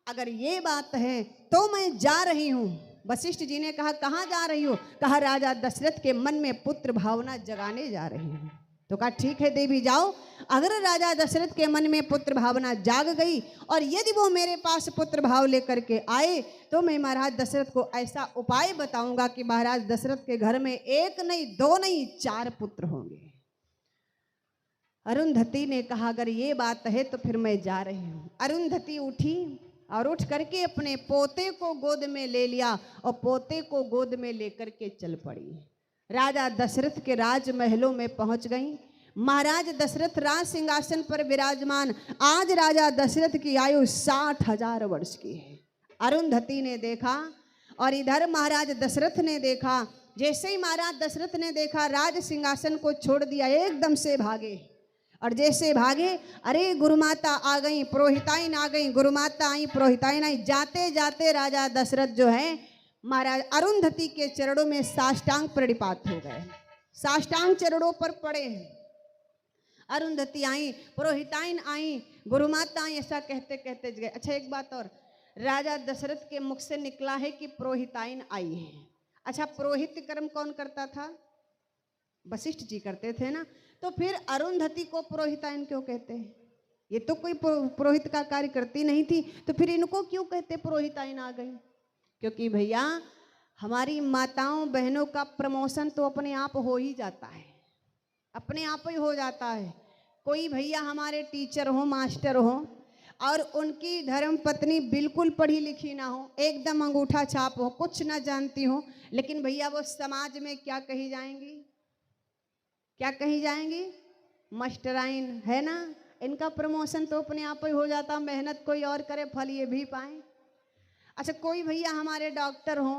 Speaker 1: अगर ये बात है तो मैं जा रही हूं। वशिष्ठ जी ने कहा, कहाँ जा रही हो? कहा, राजा दशरथ के मन में पुत्र भावना जगाने जा रही हूं। तो कहा, ठीक है देवी जाओ। अगर राजा दशरथ के मन में पुत्र भावना जाग गई और यदि वो मेरे पास पुत्र भाव लेकर के आए, तो मैं महाराज दशरथ को ऐसा उपाय बताऊंगा कि महाराज दशरथ के घर में एक नहीं, दो नहीं, 4 पुत्र होंगे। अरुंधति ने कहा, अगर ये बात है तो फिर मैं जा रही हूँ। अरुंधति उठी और उठ करके अपने पोते को गोद में ले लिया और पोते को गोद में लेकर के चल पड़ी। राजा दशरथ के राजमहलों में पहुंच गई। महाराज दशरथ राज सिंहासन पर विराजमान। आज राजा दशरथ की आयु 60,000 वर्ष की है। अरुंधति ने देखा और इधर महाराज दशरथ ने देखा। जैसे ही महाराज दशरथ ने देखा, राज सिंहासन को छोड़ दिया, एकदम से भागे। और जैसे भागे, अरे गुरुमाता आ गई, पुरोहिताइन आ गई, गुरुमाता आई, पुरोहिताइन आई। जाते जाते राजा दशरथ जो है महाराज अरुंधति के चरणों में साष्टांग प्रणिपात हो गए, साष्टांग चरणों पर पड़े हैं। अरुंधति आई, पुरोहिताइन आई, गुरुमाता आई, ऐसा कहते कहते गए। अच्छा एक बात और, राजा दशरथ के मुख से निकला है कि पुरोहिताइन आई है। अच्छा, पुरोहित कर्म कौन करता था? वशिष्ठ जी करते थे ना। तो फिर अरुंधति को पुरोहिताइन क्यों कहते हैं? ये तो कोई पुरोहित का कार्य करती नहीं थी, तो फिर इनको क्यों कहते पुरोहिताइन आ गई? क्योंकि भैया हमारी माताओं बहनों का प्रमोशन तो अपने आप हो ही जाता है, अपने आप ही हो जाता है। कोई भैया हमारे टीचर हो, मास्टर हो, और उनकी धर्म पत्नी बिल्कुल पढ़ी लिखी ना हो, एकदम अंगूठा छाप हो, कुछ ना जानती हो, लेकिन भैया वो समाज में क्या कही जाएंगी? क्या कही जाएंगी? मास्टराइन है ना। इनका प्रमोशन तो अपने आप ही हो जाता, मेहनत कोई और करे, फल ये भी पाए। अच्छा, कोई भैया हमारे डॉक्टर हो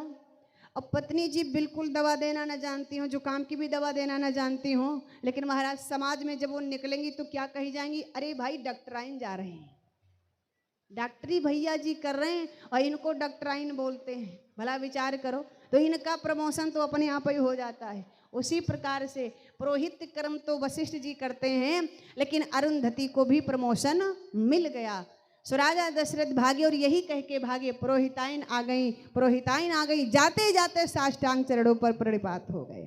Speaker 1: और पत्नी जी बिल्कुल दवा देना ना जानती हो, जुकाम की भी दवा देना ना जानती हो, लेकिन महाराज समाज में जब वो निकलेंगी तो क्या कही जाएंगी? अरे भाई डॉक्टराइन जा रहे हैं, डॉक्टरी भैया जी कर रहे हैं और इनको डॉक्टराइन बोलते हैं। भला विचार करो, तो इनका प्रमोशन तो अपने आप ही हो जाता है। उसी प्रकार से पुरोहित कर्म तो वशिष्ठ जी करते हैं, लेकिन अरुंधति को भी प्रमोशन मिल गया। सो राजा दशरथ भागे और यही कह के भागे, पुरोहिताइन आ गई, पुरोहिताइन आ गई। जाते जाते साष्टांग चरणों पर प्रणिपात हो गए।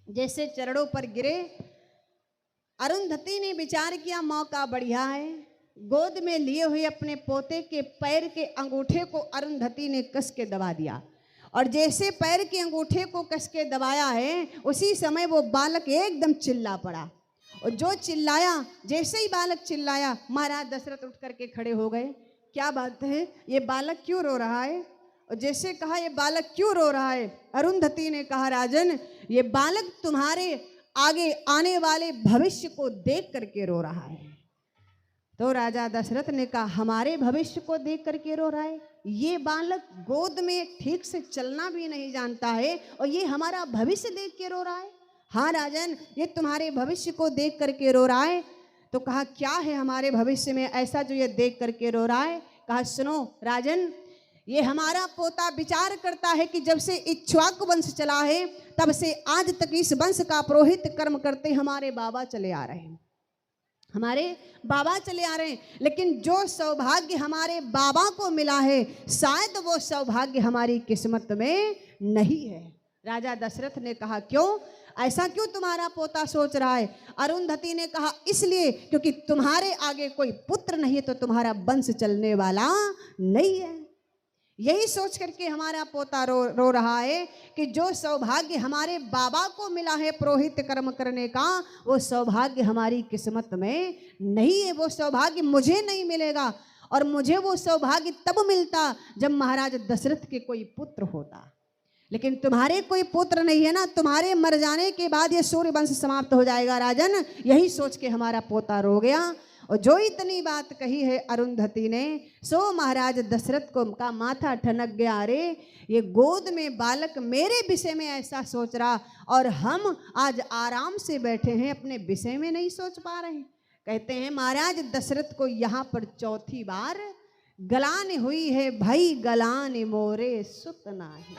Speaker 1: जैसे चरणों पर गिरे, अरुंधति ने विचार किया मौका बढ़िया है। गोद में लिए हुए अपने पोते के पैर के अंगूठे को अरुंधति ने कस के दबा दिया, और जैसे पैर के अंगूठे को कस के दबाया है, उसी समय वो बालक एकदम चिल्ला पड़ा। और जो चिल्लाया, जैसे ही बालक चिल्लाया, महाराज दशरथ उठ करके खड़े हो गए। क्या बात है, ये बालक क्यों रो रहा है? और जैसे कहा ये बालक क्यों रो रहा है, अरुंधति ने कहा राजन, ये बालक तुम्हारे आगे आने वाले भविष्य को देख करके रो रहा है। तो राजा दशरथ ने कहा हमारे भविष्य को देख करके रो रहा है? ये बालक गोद में ठीक से चलना भी नहीं जानता है और ये हमारा भविष्य देख के रो रहा है? हाँ राजन, ये तुम्हारे भविष्य को देख करके रो रहा है। तो कहा क्या है हमारे भविष्य में ऐसा जो ये देख करके रो रहा है? कहा सुनो राजन, ये हमारा पोता विचार करता है कि जब से इक्ष्वाकु वंश चला है, तब से आज तक इस वंश का पुरोहित कर्म करते हमारे बाबा चले आ रहे हैं, हमारे बाबा चले आ रहे हैं। लेकिन जो सौभाग्य हमारे बाबा को मिला है, शायद वो सौभाग्य हमारी किस्मत में नहीं है। राजा दशरथ ने कहा क्यों, ऐसा क्यों तुम्हारा पोता सोच रहा है? अरुंधति ने कहा इसलिए क्योंकि तुम्हारे आगे कोई पुत्र नहीं है, तो तुम्हारा वंश चलने वाला नहीं है। यही सोच करके हमारा पोता रो रहा है कि जो सौभाग्य हमारे बाबा को मिला है पुरोहित कर्म करने का, वो सौभाग्य हमारी किस्मत में नहीं है, वो सौभाग्य मुझे नहीं मिलेगा। और मुझे वो सौभाग्य तब मिलता जब महाराज दशरथ के कोई पुत्र होता, लेकिन तुम्हारे कोई पुत्र नहीं है ना, तुम्हारे मर जाने के बाद ये सूर्य वंश समाप्त हो जाएगा राजन। यही सोच के हमारा पोता रो गया। और जो इतनी बात कही है अरुंधति ने, सो महाराज दशरथ को का माथा ठनक गया। अरे ये गोद में बालक मेरे विषय में ऐसा सोच रहा, और हम आज आराम से बैठे हैं, अपने विषय में नहीं सोच पा रहे हैं। कहते हैं महाराज दशरथ को यहाँ पर चौथी बार गलान हुई है, भाई गलान मोरे सुत नाही।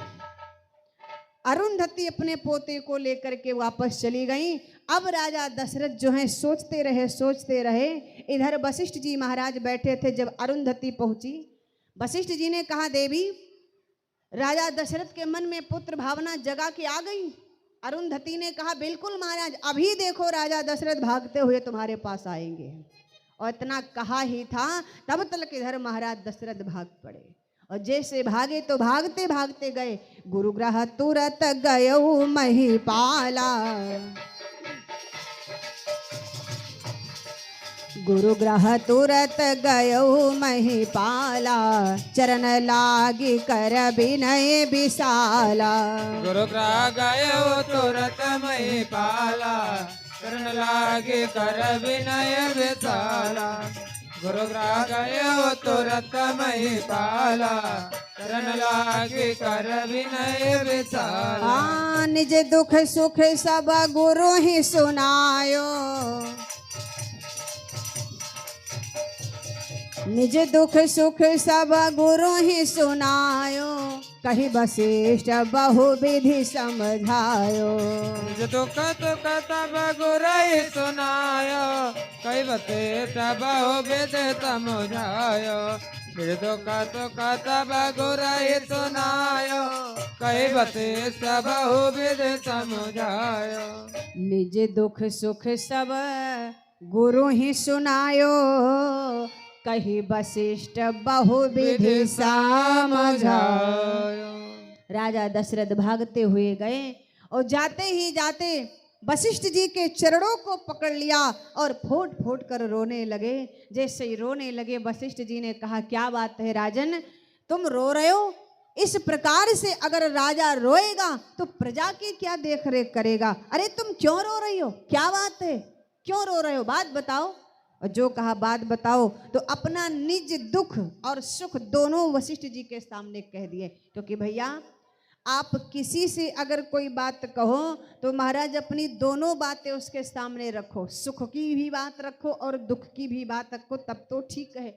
Speaker 1: अरुंधति अपने पोते को लेकर के वापस चली गई। अब राजा दशरथ जो है सोचते रहे। इधर वशिष्ठ जी महाराज बैठे थे। जब अरुंधति पहुंची, वशिष्ठ जी ने कहा देवी, राजा दशरथ के मन में पुत्र भावना जगा के आ गई। अरुंधति ने कहा बिल्कुल महाराज, अभी देखो राजा दशरथ भागते हुए तुम्हारे पास आएंगे। और इतना कहा ही था, तब तक इधर महाराज दशरथ भाग पड़े। और जैसे भागे तो भागते भागते गए। गुरुग्रह तुरत गयो महिपाला, गुरु ग्रह तुरत गयो महिपाला, चरण लागी कर विनय विशाला।
Speaker 3: गुरु ग्रह गयो तुरत मही पाला, चरण लागे कर विनय विशाला। गुरु ग्रह गयो तुरत मही पाला, चरण लागे कर विनय विशाला।
Speaker 1: निज दुख सुख सब गुरु ही सुनायो, निज दुख सुख सब गुरु ही सुनायो, कही वशिष्ठ बहु विधि समझायो।
Speaker 3: निज दुख सुख सब गुरु ही सुनायो, कही वशिष्ठ बहु विधि समझायो। निज दुख सुख सब गुरु ही सुनायो, कही वशिष्ठ बहु विधि समझायो।
Speaker 1: निज दुख सुख सब गुरु ही सुनायो, कही वशिष्ठ बहु विधि समझायो। राजा दशरथ भागते हुए गए और जाते ही जाते वशिष्ठ जी के चरणों को पकड़ लिया और फूट फूट कर रोने लगे। जैसे ही रोने लगे वशिष्ठ जी ने कहा, क्या बात है राजन, तुम रो रहे हो? इस प्रकार से अगर राजा रोएगा तो प्रजा की क्या देख रेख करेगा? अरे तुम क्यों रो रही हो? क्या बात है, क्यों रो रहे हो? बात बताओ। और जो कहा बात बताओ, तो अपना निज दुख और सुख दोनों वशिष्ठ जी के सामने कह दिए। क्योंकि भैया आप किसी से अगर कोई बात कहो तो महाराज अपनी दोनों बातें उसके सामने रखो, सुख की भी बात रखो और दुख की भी बात रखो, तब तो ठीक है।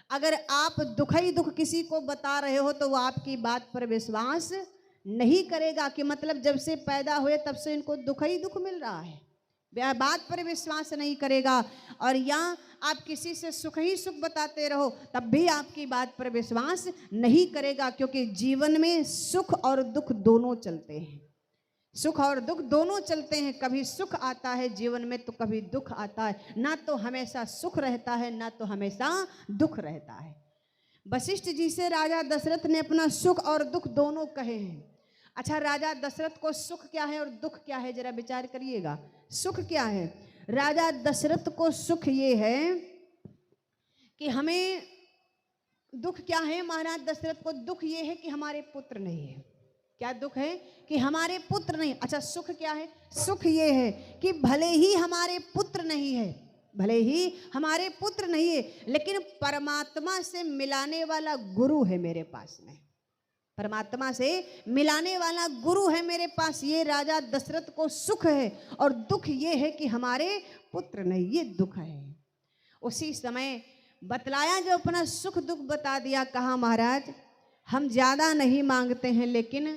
Speaker 1: अगर आप दुख ही दुख किसी को बता रहे हो तो वो आपकी बात पर विश्वास नहीं करेगा कि मतलब जब से पैदा हुए तब से इनको दुख ही दुख मिल रहा है, बात पर विश्वास नहीं करेगा। और यहाँ आप किसी से सुख ही सुख बताते रहो तब भी आपकी बात पर विश्वास नहीं करेगा, क्योंकि जीवन में सुख और दुख दोनों चलते हैं, सुख और दुख दोनों चलते हैं। कभी सुख आता है जीवन में तो कभी दुख आता है, ना तो हमेशा सुख रहता है ना तो हमेशा दुख रहता है। वशिष्ठ जी से राजा दशरथ ने अपना सुख और दुख दोनों कहे हैं। अच्छा, राजा दशरथ को सुख क्या है और दुख क्या है, जरा विचार करिएगा। सुख क्या है? राजा दशरथ को सुख ये है कि हमें, दुख क्या है महाराज दशरथ को? दुख ये है कि हमारे पुत्र नहीं है। क्या दुख है? कि हमारे पुत्र नहीं। अच्छा, सुख क्या है? सुख ये है कि भले ही हमारे पुत्र नहीं है, भले ही हमारे पुत्र नहीं है, लेकिन परमात्मा से मिलाने वाला गुरु है मेरे पास में, परमात्मा से मिलाने वाला गुरु है मेरे पास। ये राजा दशरथ को सुख है। और दुख ये है कि हमारे पुत्र नहीं, ये दुख है। उसी समय बतलाया, जो अपना सुख दुख बता दिया, कहा महाराज हम ज्यादा नहीं मांगते हैं, लेकिन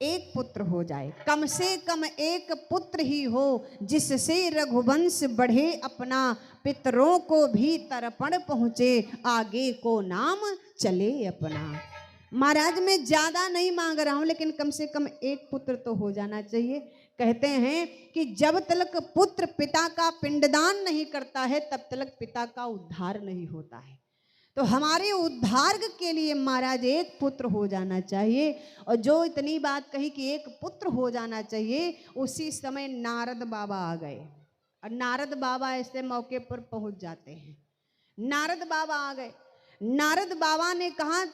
Speaker 1: एक पुत्र हो जाए, कम से कम एक पुत्र ही हो, जिससे रघुवंश बढ़े अपना, पितरों को भी तर्पण पहुँचे, आगे को नाम चले अपना। महाराज मैं ज्यादा नहीं मांग रहा हूं, लेकिन कम से कम एक पुत्र तो हो जाना चाहिए। कहते हैं कि जब तक पुत्र पिता का पिंडदान नहीं करता है तब तक पिता का उद्धार नहीं होता है। तो हमारे उद्धार के लिए महाराज एक पुत्र हो जाना चाहिए। और जो इतनी बात कही कि एक पुत्र हो जाना चाहिए, उसी समय नारद बाबा आ गए। और नारद बाबा ऐसे मौके पर पहुंच जाते हैं। नारद बाबा आ गए। नारद बाबा ने कहा,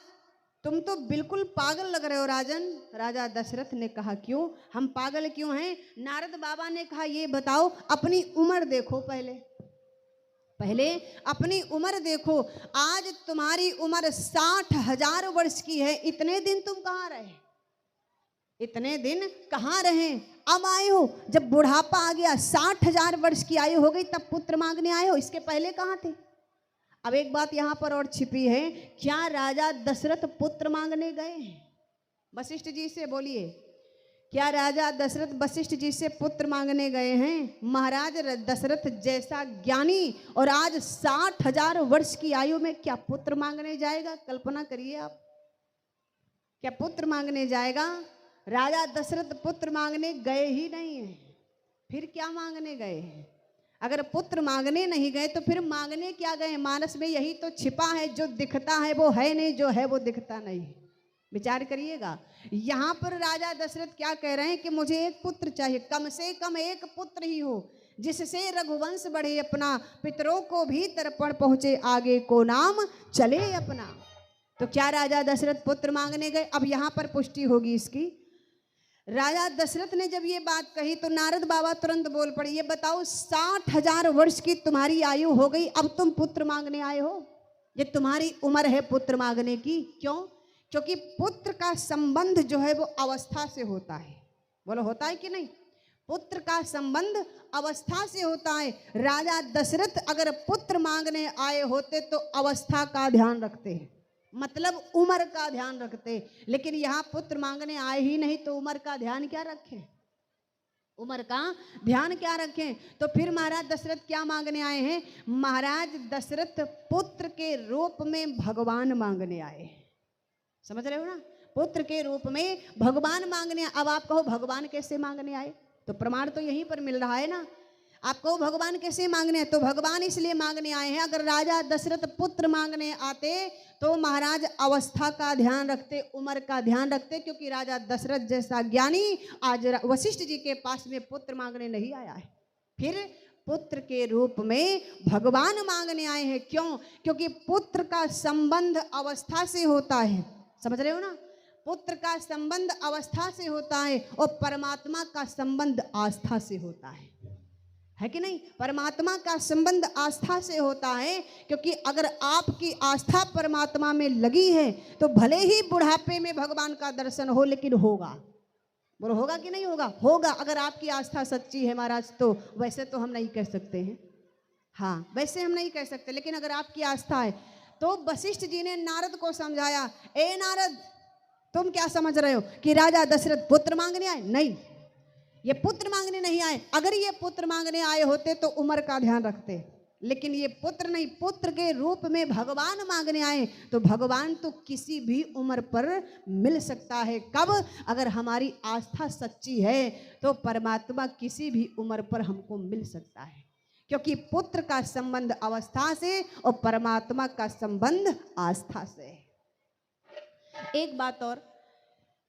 Speaker 1: तुम तो बिल्कुल पागल लग रहे हो राजन। राजा दशरथ ने कहा, क्यों, हम पागल क्यों हैं? नारद बाबा ने कहा, ये बताओ अपनी उम्र देखो, पहले अपनी उम्र देखो। आज तुम्हारी उम्र 60,000 वर्ष की है। इतने दिन तुम कहाँ रहे? इतने दिन कहाँ रहे? अब आए हो, जब बुढ़ापा आ गया, 60,000 वर्ष की आयु हो गई, तब पुत्र मांगने आए हो। इसके पहले कहाँ थे? अब एक बात यहाँ पर और छिपी है, क्या राजा दशरथ पुत्र मांगने गए हैं? वशिष्ठ जी से बोलिए, क्या राजा दशरथ वशिष्ठ जी से पुत्र मांगने गए हैं? महाराज दशरथ जैसा ज्ञानी और आज 60,000 वर्ष की आयु में क्या पुत्र मांगने जाएगा? कल्पना करिए आप, क्या पुत्र मांगने जाएगा? राजा दशरथ पुत्र मांगने गए ही नहीं है, फिर क्या मांगने गए हैं? अगर पुत्र मांगने नहीं गए तो फिर मांगने क्या गए? मानस में यही तो छिपा है, जो दिखता है वो है नहीं, जो है वो दिखता नहीं। विचार करिएगा। यहाँ पर राजा दशरथ क्या कह रहे हैं कि मुझे एक पुत्र चाहिए, कम से कम एक पुत्र ही हो। जिससे रघुवंश बढ़े अपना, पितरों को भी तर्पण पहुंचे, आगे को नाम चले अपना। तो क्या राजा दशरथ पुत्र मांगने गए? अब यहां पर पुष्टि होगी इसकी। राजा दशरथ ने जब ये बात कही तो नारद बाबा तुरंत बोल पड़े, ये बताओ 60,000 वर्ष की तुम्हारी आयु हो गई, अब तुम पुत्र मांगने आए हो? ये तुम्हारी उम्र है पुत्र मांगने की? क्यों? क्योंकि पुत्र का संबंध जो है वो अवस्था से होता है। बोलो होता है कि नहीं? पुत्र का संबंध अवस्था से होता है। राजा दशरथ अगर पुत्र मांगने आए होते तो अवस्था का ध्यान रखते हैं, मतलब उम्र का ध्यान रखते, लेकिन यहाँ पुत्र मांगने आए ही नहीं तो उम्र का ध्यान क्या रखें? उम्र का ध्यान क्या रखें? तो फिर महाराज दशरथ क्या मांगने आए हैं? महाराज दशरथ पुत्र के रूप में भगवान मांगने आए। समझ रहे हो ना? पुत्र के रूप में भगवान मांगने। अब आप कहो भगवान कैसे मांगने आए? तो प्रमाण तो यहीं पर मिल रहा है ना। आपको भगवान कैसे मांगने हैं? तो भगवान इसलिए मांगने आए हैं, अगर राजा दशरथ पुत्र मांगने आते तो महाराज अवस्था का ध्यान रखते, उम्र का ध्यान रखते, क्योंकि राजा दशरथ जैसा ज्ञानी आज वशिष्ठ जी के पास में पुत्र मांगने नहीं आया है, फिर पुत्र के रूप में भगवान मांगने आए हैं। क्यों? क्योंकि पुत्र का संबंध अवस्था से होता है। समझ रहे हो ना? पुत्र का संबंध अवस्था से होता है और परमात्मा का संबंध आस्था से होता है कि नहीं? परमात्मा का संबंध आस्था से होता है, क्योंकि अगर आपकी आस्था परमात्मा में लगी है तो भले ही बुढ़ापे में भगवान का दर्शन हो, लेकिन होगा। बोलो होगा कि नहीं होगा? होगा, अगर आपकी आस्था सच्ची है महाराज। तो वैसे तो हम नहीं कह सकते हैं, हाँ वैसे हम नहीं कह सकते, लेकिन अगर आपकी आस्था है तो वशिष्ठ जी ने नारद को समझाया, ए नारद तुम क्या समझ रहे हो कि राजा दशरथ पुत्र मांगने आए? नहीं, ये पुत्र मांगने नहीं आए। अगर ये पुत्र मांगने आए होते तो उम्र का ध्यान रखते, लेकिन ये पुत्र नहीं, पुत्र के रूप में भगवान मांगने आए। तो भगवान तो किसी भी उम्र पर मिल सकता है। कब? अगर हमारी आस्था सच्ची है तो परमात्मा किसी भी उम्र पर हमको मिल सकता है, क्योंकि पुत्र का संबंध अवस्था से और परमात्मा का संबंध आस्था से है। एक बात और,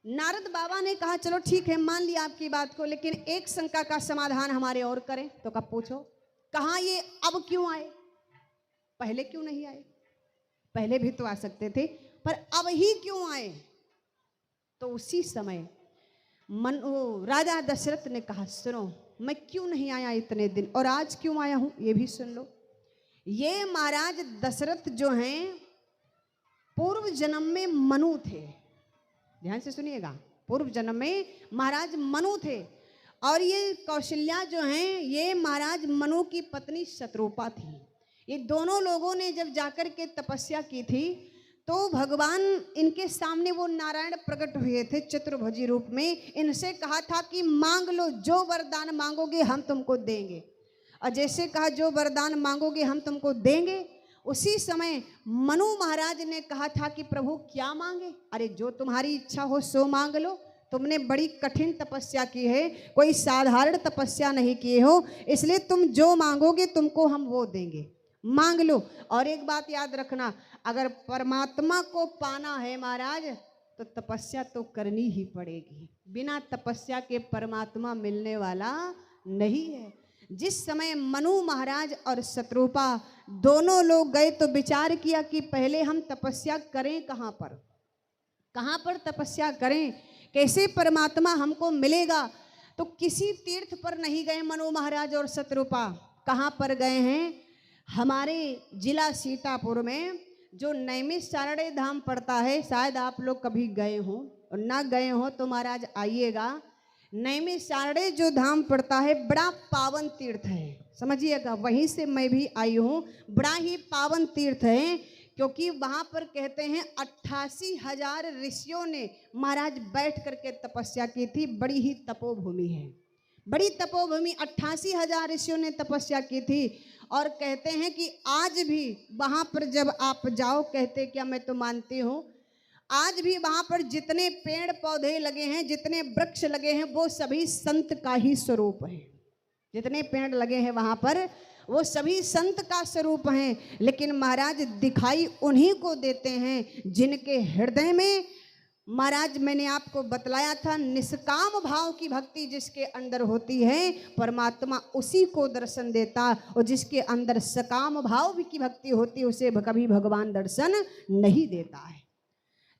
Speaker 1: नारद बाबा ने कहा चलो ठीक है मान लिया आपकी बात को, लेकिन एक शंका का समाधान हमारे और करें। तो कब पूछो, कहाँ ये अब क्यों आए? पहले क्यों नहीं आए? पहले भी तो आ सकते थे, पर अब ही क्यों आए? तो उसी समय राजा दशरथ ने कहा सुनो, मैं क्यों नहीं आया इतने दिन, और आज क्यों आया हूं ये भी सुन लो। ये महाराज दशरथ जो हैं पूर्व जन्म में मनु थे। ध्यान से सुनिएगा, पूर्व जन्म में महाराज मनु थे, और ये कौशल्या जो हैं ये महाराज मनु की पत्नी शत्रुपा थी। ये दोनों लोगों ने जब जाकर के तपस्या की थी तो भगवान इनके सामने वो नारायण प्रकट हुए थे चतुर्भुजी रूप में। इनसे कहा था कि मांग लो, जो वरदान मांगोगे हम तुमको देंगे, और जैसे कहा जो वरदान मांगोगे हम तुमको देंगे। उसी समय मनु महाराज ने कहा था कि प्रभु क्या मांगे? अरे जो तुम्हारी इच्छा हो सो मांग लो। तुमने बड़ी कठिन तपस्या की है, कोई साधारण तपस्या नहीं किए हो, इसलिए तुम जो मांगोगे तुमको हम वो देंगे, मांग लो। और एक बात याद रखना, अगर परमात्मा को पाना है महाराज तो तपस्या तो करनी ही पड़ेगी। बिना तपस्या के परमात्मा मिलने वाला नहीं है। जिस समय मनु महाराज और शत्रुपा दोनों लोग गए तो विचार किया कि पहले हम तपस्या करें कहाँ पर तपस्या करें, कैसे परमात्मा हमको मिलेगा। तो किसी तीर्थ पर नहीं गए मनु महाराज और शत्रुपा। कहाँ पर गए हैं? हमारे जिला सीतापुर में जो नैमिषारण्य धाम पड़ता है, शायद आप लोग कभी गए हो, और ना गए हो तो महाराज आइएगा। नैमिषारण्य जो धाम पड़ता है बड़ा पावन तीर्थ है, समझिएगा। वहीं से मैं भी आई हूँ। बड़ा ही पावन तीर्थ है, क्योंकि वहाँ पर कहते हैं 88,000 ऋषियों ने महाराज बैठ करके तपस्या की थी। बड़ी ही तपोभूमि है, बड़ी तपोभूमि। 88,000 ऋषियों ने तपस्या की थी, और कहते हैं कि आज भी वहाँ पर जब आप जाओ, कहते क्या मैं तो मानती हूँ, आज भी वहाँ पर जितने पेड़ पौधे लगे हैं, जितने वृक्ष लगे हैं, वो सभी संत का ही स्वरूप है। जितने पेड़ लगे हैं वहाँ पर वो सभी संत का स्वरूप हैं। लेकिन महाराज दिखाई उन्हीं को देते हैं जिनके हृदय में महाराज मैंने आपको बतलाया था, निष्काम भाव की भक्ति जिसके अंदर होती है परमात्मा उसी को दर्शन देता, और जिसके अंदर सकाम भाव की भक्ति होती है उसे कभी भगवान दर्शन नहीं देता है।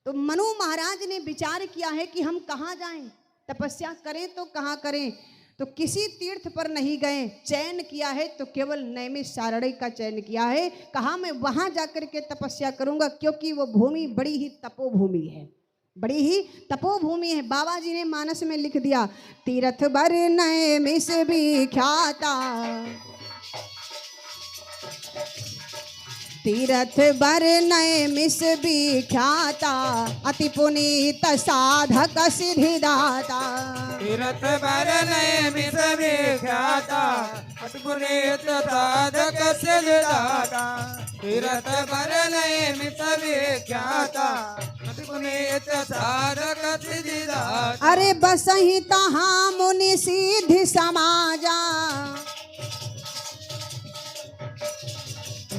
Speaker 1: तो मनु महाराज ने विचार किया है कि हम कहाँ जाएं, तपस्या करें तो कहाँ करें। तो किसी तीर्थ पर नहीं गए, चयन किया है तो केवल नैमिषारण्य का चयन किया है। कहा मैं वहां जाकर के तपस्या करूंगा, क्योंकि वो भूमि बड़ी ही तपोभूमि है, बड़ी ही तपोभूमि है। बाबा जी ने मानस में लिख दिया, तीर्थ बर नैमिष विख्याता, तीर्थ बर नैमिष विख्याता, अति पुनीत साधक सिद्धिदाता।
Speaker 3: तीर्थ बर नैमिष विख्याता, अति पुनीत साधक सिद्धिदाता। तीर्थ बर नैमिष विख्याता, अति पुनीत साधक सिद्धिदाता।
Speaker 1: अरे बसहि तहाँ मुनि सिद्धि समाजा,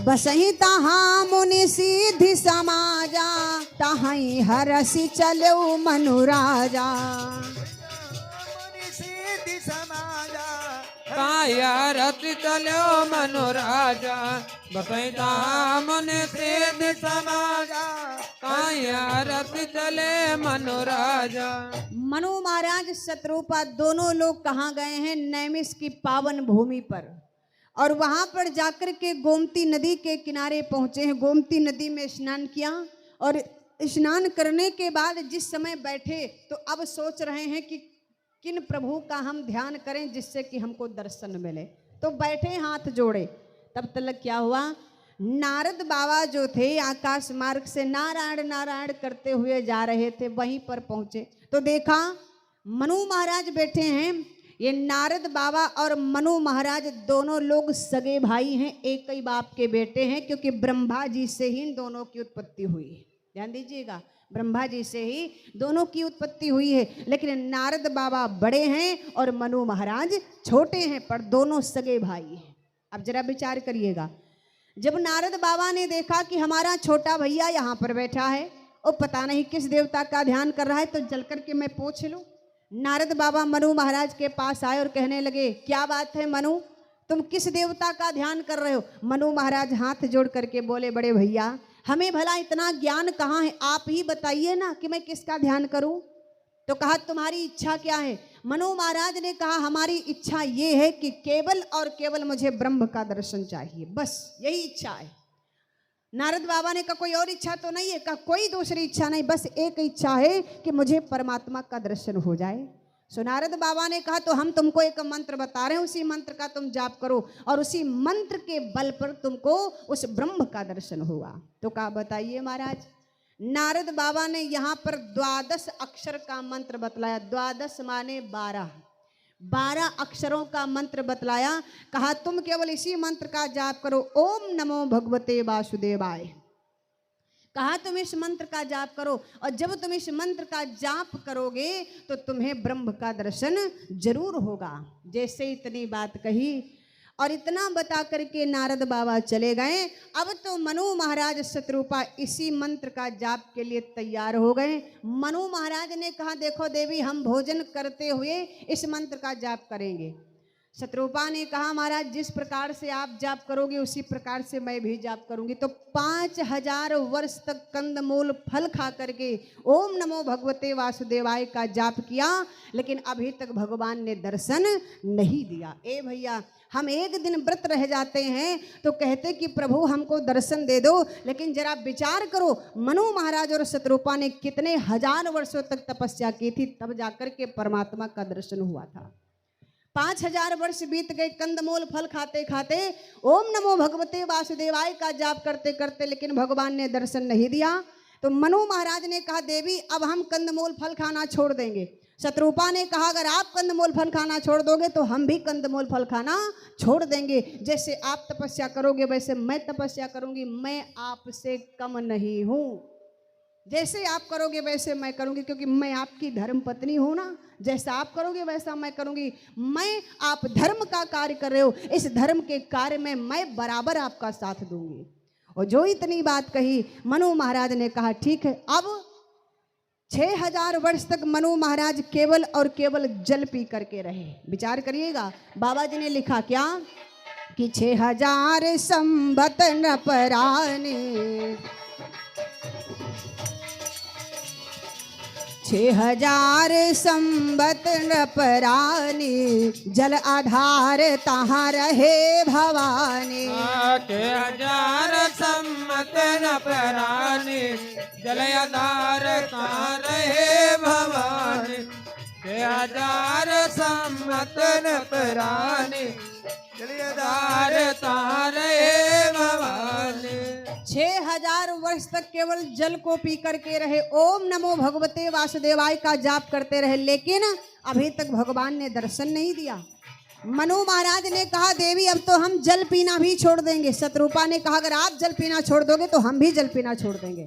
Speaker 1: बसहि तहाँ मुनि सिद्धि समाजा, तहीं हरसि चलो मनुराजा।
Speaker 3: काया रति चलो मनोराजा, बसैता मुनि सिद्धि समाजा। काया रति चले मनोराजा।
Speaker 1: मनु महाराज शत्रुपा दोनों लोग कहाँ गए हैं, नैमिष की पावन भूमि पर, और वहां पर जाकर के गोमती नदी के किनारे पहुंचे हैं। गोमती नदी में स्नान किया, और स्नान करने के बाद जिस समय बैठे तो अब सोच रहे हैं कि किन प्रभु का हम ध्यान करें जिससे कि हमको दर्शन मिले। तो बैठे हाथ जोड़े, तब तक क्या हुआ, नारद बाबा जो थे आकाश मार्ग से नारायण नारायण करते हुए जा रहे थे, वहीं पर पहुंचे तो देखा मनु महाराज बैठे हैं। ये नारद बाबा और मनु महाराज दोनों लोग सगे भाई हैं, एक ही बाप के बेटे हैं, क्योंकि ब्रह्मा जी से ही इन दोनों की उत्पत्ति हुई है। ध्यान दीजिएगा, ब्रह्मा जी से ही दोनों की उत्पत्ति हुई है। लेकिन नारद बाबा बड़े हैं और मनु महाराज छोटे हैं, पर दोनों सगे भाई हैं। अब जरा विचार करिएगा, जब नारद बाबा ने देखा कि हमारा छोटा भैया यहाँ पर बैठा है और पता नहीं किस देवता का ध्यान कर रहा है, तो जल करके मैं पूछ लूं। नारद बाबा मनु महाराज के पास आए और कहने लगे, क्या बात है मनु, तुम किस देवता का ध्यान कर रहे हो। मनु महाराज हाथ जोड़ करके बोले, बड़े भैया हमें भला इतना ज्ञान कहाँ है, आप ही बताइए ना कि मैं किसका ध्यान करूं। तो कहा तुम्हारी इच्छा क्या है। मनु महाराज ने कहा हमारी इच्छा ये है कि केवल और केवल मुझे ब्रह्म का दर्शन चाहिए, बस यही इच्छा है। नारद बाबा ने कहा कोई और इच्छा तो नहीं है। कहा कोई दूसरी इच्छा नहीं, बस एक इच्छा है कि मुझे परमात्मा का दर्शन हो जाए। सो नारद बाबा ने कहा तो हम तुमको एक मंत्र बता रहे हैं, उसी मंत्र का तुम जाप करो और उसी मंत्र के बल पर तुमको उस ब्रह्म का दर्शन होगा। तो कहा बताइए महाराज। नारद बाबा ने यहाँ पर 12 अक्षर का मंत्र बतलाया। 12 माने 12 अक्षरों का मंत्र बतलाया। कहा तुम केवल इसी मंत्र का जाप करो, ओम नमो भगवते वासुदेवाय। कहा तुम इस मंत्र का जाप करो, और जब तुम इस मंत्र का जाप करोगे तो तुम्हें ब्रह्म का दर्शन जरूर होगा। जैसे इतनी बात कही और इतना बता करके नारद बाबा चले गए। अब तो मनु महाराज शत्रुपा इसी मंत्र का जाप के लिए तैयार हो गए। मनु महाराज ने कहा देखो देवी, हम भोजन करते हुए इस मंत्र का जाप करेंगे। शत्रुपा ने कहा महाराज जिस प्रकार से आप जाप करोगे उसी प्रकार से मैं भी जाप करूंगी। तो 5000 वर्ष तक कंदमूल फल खा करके ओम नमो भगवते वासुदेवाय का जाप किया, लेकिन अभी तक भगवान ने दर्शन नहीं दिया। ए भैया, हम एक दिन व्रत रह जाते हैं तो कहते कि प्रभु हमको दर्शन दे दो, लेकिन जरा विचार करो मनु महाराज और शत्रुपा ने कितने हजार वर्षों तक तपस्या की थी, तब जाकर के परमात्मा का दर्शन हुआ था। 5000 वर्ष बीत गए कंदमूल फल खाते खाते, ओम नमो भगवते वासुदेवाय का जाप करते करते, लेकिन भगवान ने दर्शन नहीं दिया। तो मनु महाराज ने कहा देवी अब हम कंदमूल फल खाना छोड़ देंगे। शत्रुपा ने कहा अगर आप कंदमूल फल खाना छोड़ दोगे तो हम भी कंदमूल फल खाना छोड़ देंगे। जैसे आप तपस्या करोगे वैसे मैं तपस्या करूंगी, मैं आपसे कम नहीं हूं। जैसे आप करोगे वैसे मैं करूंगी, क्योंकि मैं आपकी धर्म पत्नी हूं ना। जैसा आप करोगे वैसा मैं करूंगी। मैं आप धर्म का कार्य कर रहे हो, इस धर्म के कार्य में मैं बराबर आपका साथ दूंगी। और जो इतनी बात कही, मनु महाराज ने कहा ठीक है अब 6000 वर्ष तक मनु महाराज केवल और केवल जल पी करके रहे। विचार करिएगा, बाबा जी ने लिखा क्या कि 6000 संवत न पराने, 6000 संवत न पराने, जल आधार तहाँ रहे भवानी।
Speaker 3: के 1000 सम्मत न परानी, जल आधार कहाँ रहे भवानी। के 1000 सम्मत न परानी, जल आधार कहाँ रहे भवानी।
Speaker 1: 6000 वर्ष तक केवल जल को पी करके रहे, ओम नमो भगवते वासुदेवाय का जाप करते रहे, लेकिन अभी तक भगवान ने दर्शन नहीं दिया। मनु महाराज ने कहा देवी अब तो हम जल पीना भी छोड़ देंगे। शत्रुपा ने कहा अगर आप जल पीना छोड़ दोगे तो हम भी जल पीना छोड़ देंगे।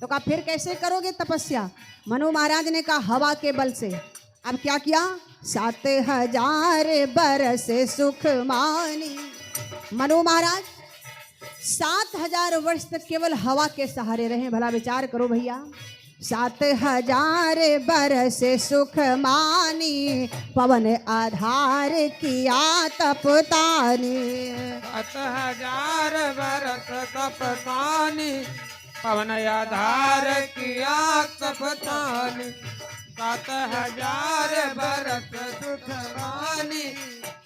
Speaker 1: तो कहा फिर कैसे करोगे तपस्या? मनु महाराज ने कहा हवा के बल से। अब क्या किया? 7000 बरस सुख मानी। मनु महाराज 7000 वर्ष तक केवल हवा के सहारे रहे। भला विचार करो भैया, 7000 बरस सुख मानी, पवन आधार किया तपतानी।
Speaker 3: 7000 बरस तपतानी, पवन आधार किया तपतानी। 7000 बरस सुखवानी,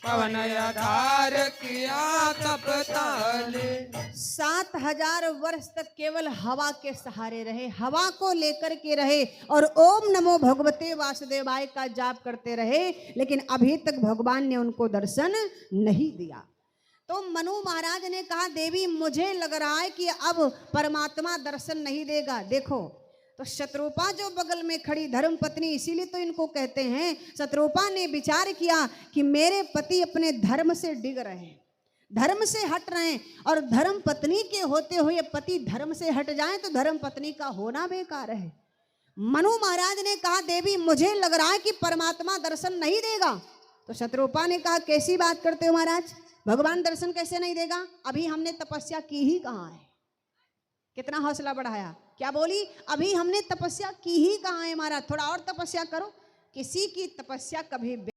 Speaker 3: पवन आधार किया तपतानी।
Speaker 1: 7000 वर्ष तक केवल हवा के सहारे रहे, हवा को लेकर के रहे और ओम नमो भगवते वासुदेवाय का जाप करते रहे, लेकिन अभी तक भगवान ने उनको दर्शन नहीं दिया। तो मनु महाराज ने कहा देवी मुझे लग रहा है कि अब परमात्मा दर्शन नहीं देगा। देखो तो शत्रुपा जो बगल में खड़ी धर्म पत्नी, इसीलिए तो इनको कहते हैं, शत्रुपा ने विचार किया कि मेरे पति अपने धर्म से डिग रहे हैं, धर्म से हट रहे हैं, और धर्म पत्नी के होते हुए पति धर्म से हट जाए तो धर्म पत्नी का होना बेकार है। मनु महाराज ने कहा देवी मुझे लग रहा है कि परमात्मा दर्शन नहीं देगा। तो शत्रुपा ने कहा कैसी बात करते हो महाराज, भगवान दर्शन कैसे नहीं देगा? अभी हमने तपस्या की ही कहाँ है? कितना हौसला बढ़ाया, क्या बोली? अभी हमने तपस्या की ही कहाँ है महाराज, थोड़ा और तपस्या करो। किसी की तपस्या कभी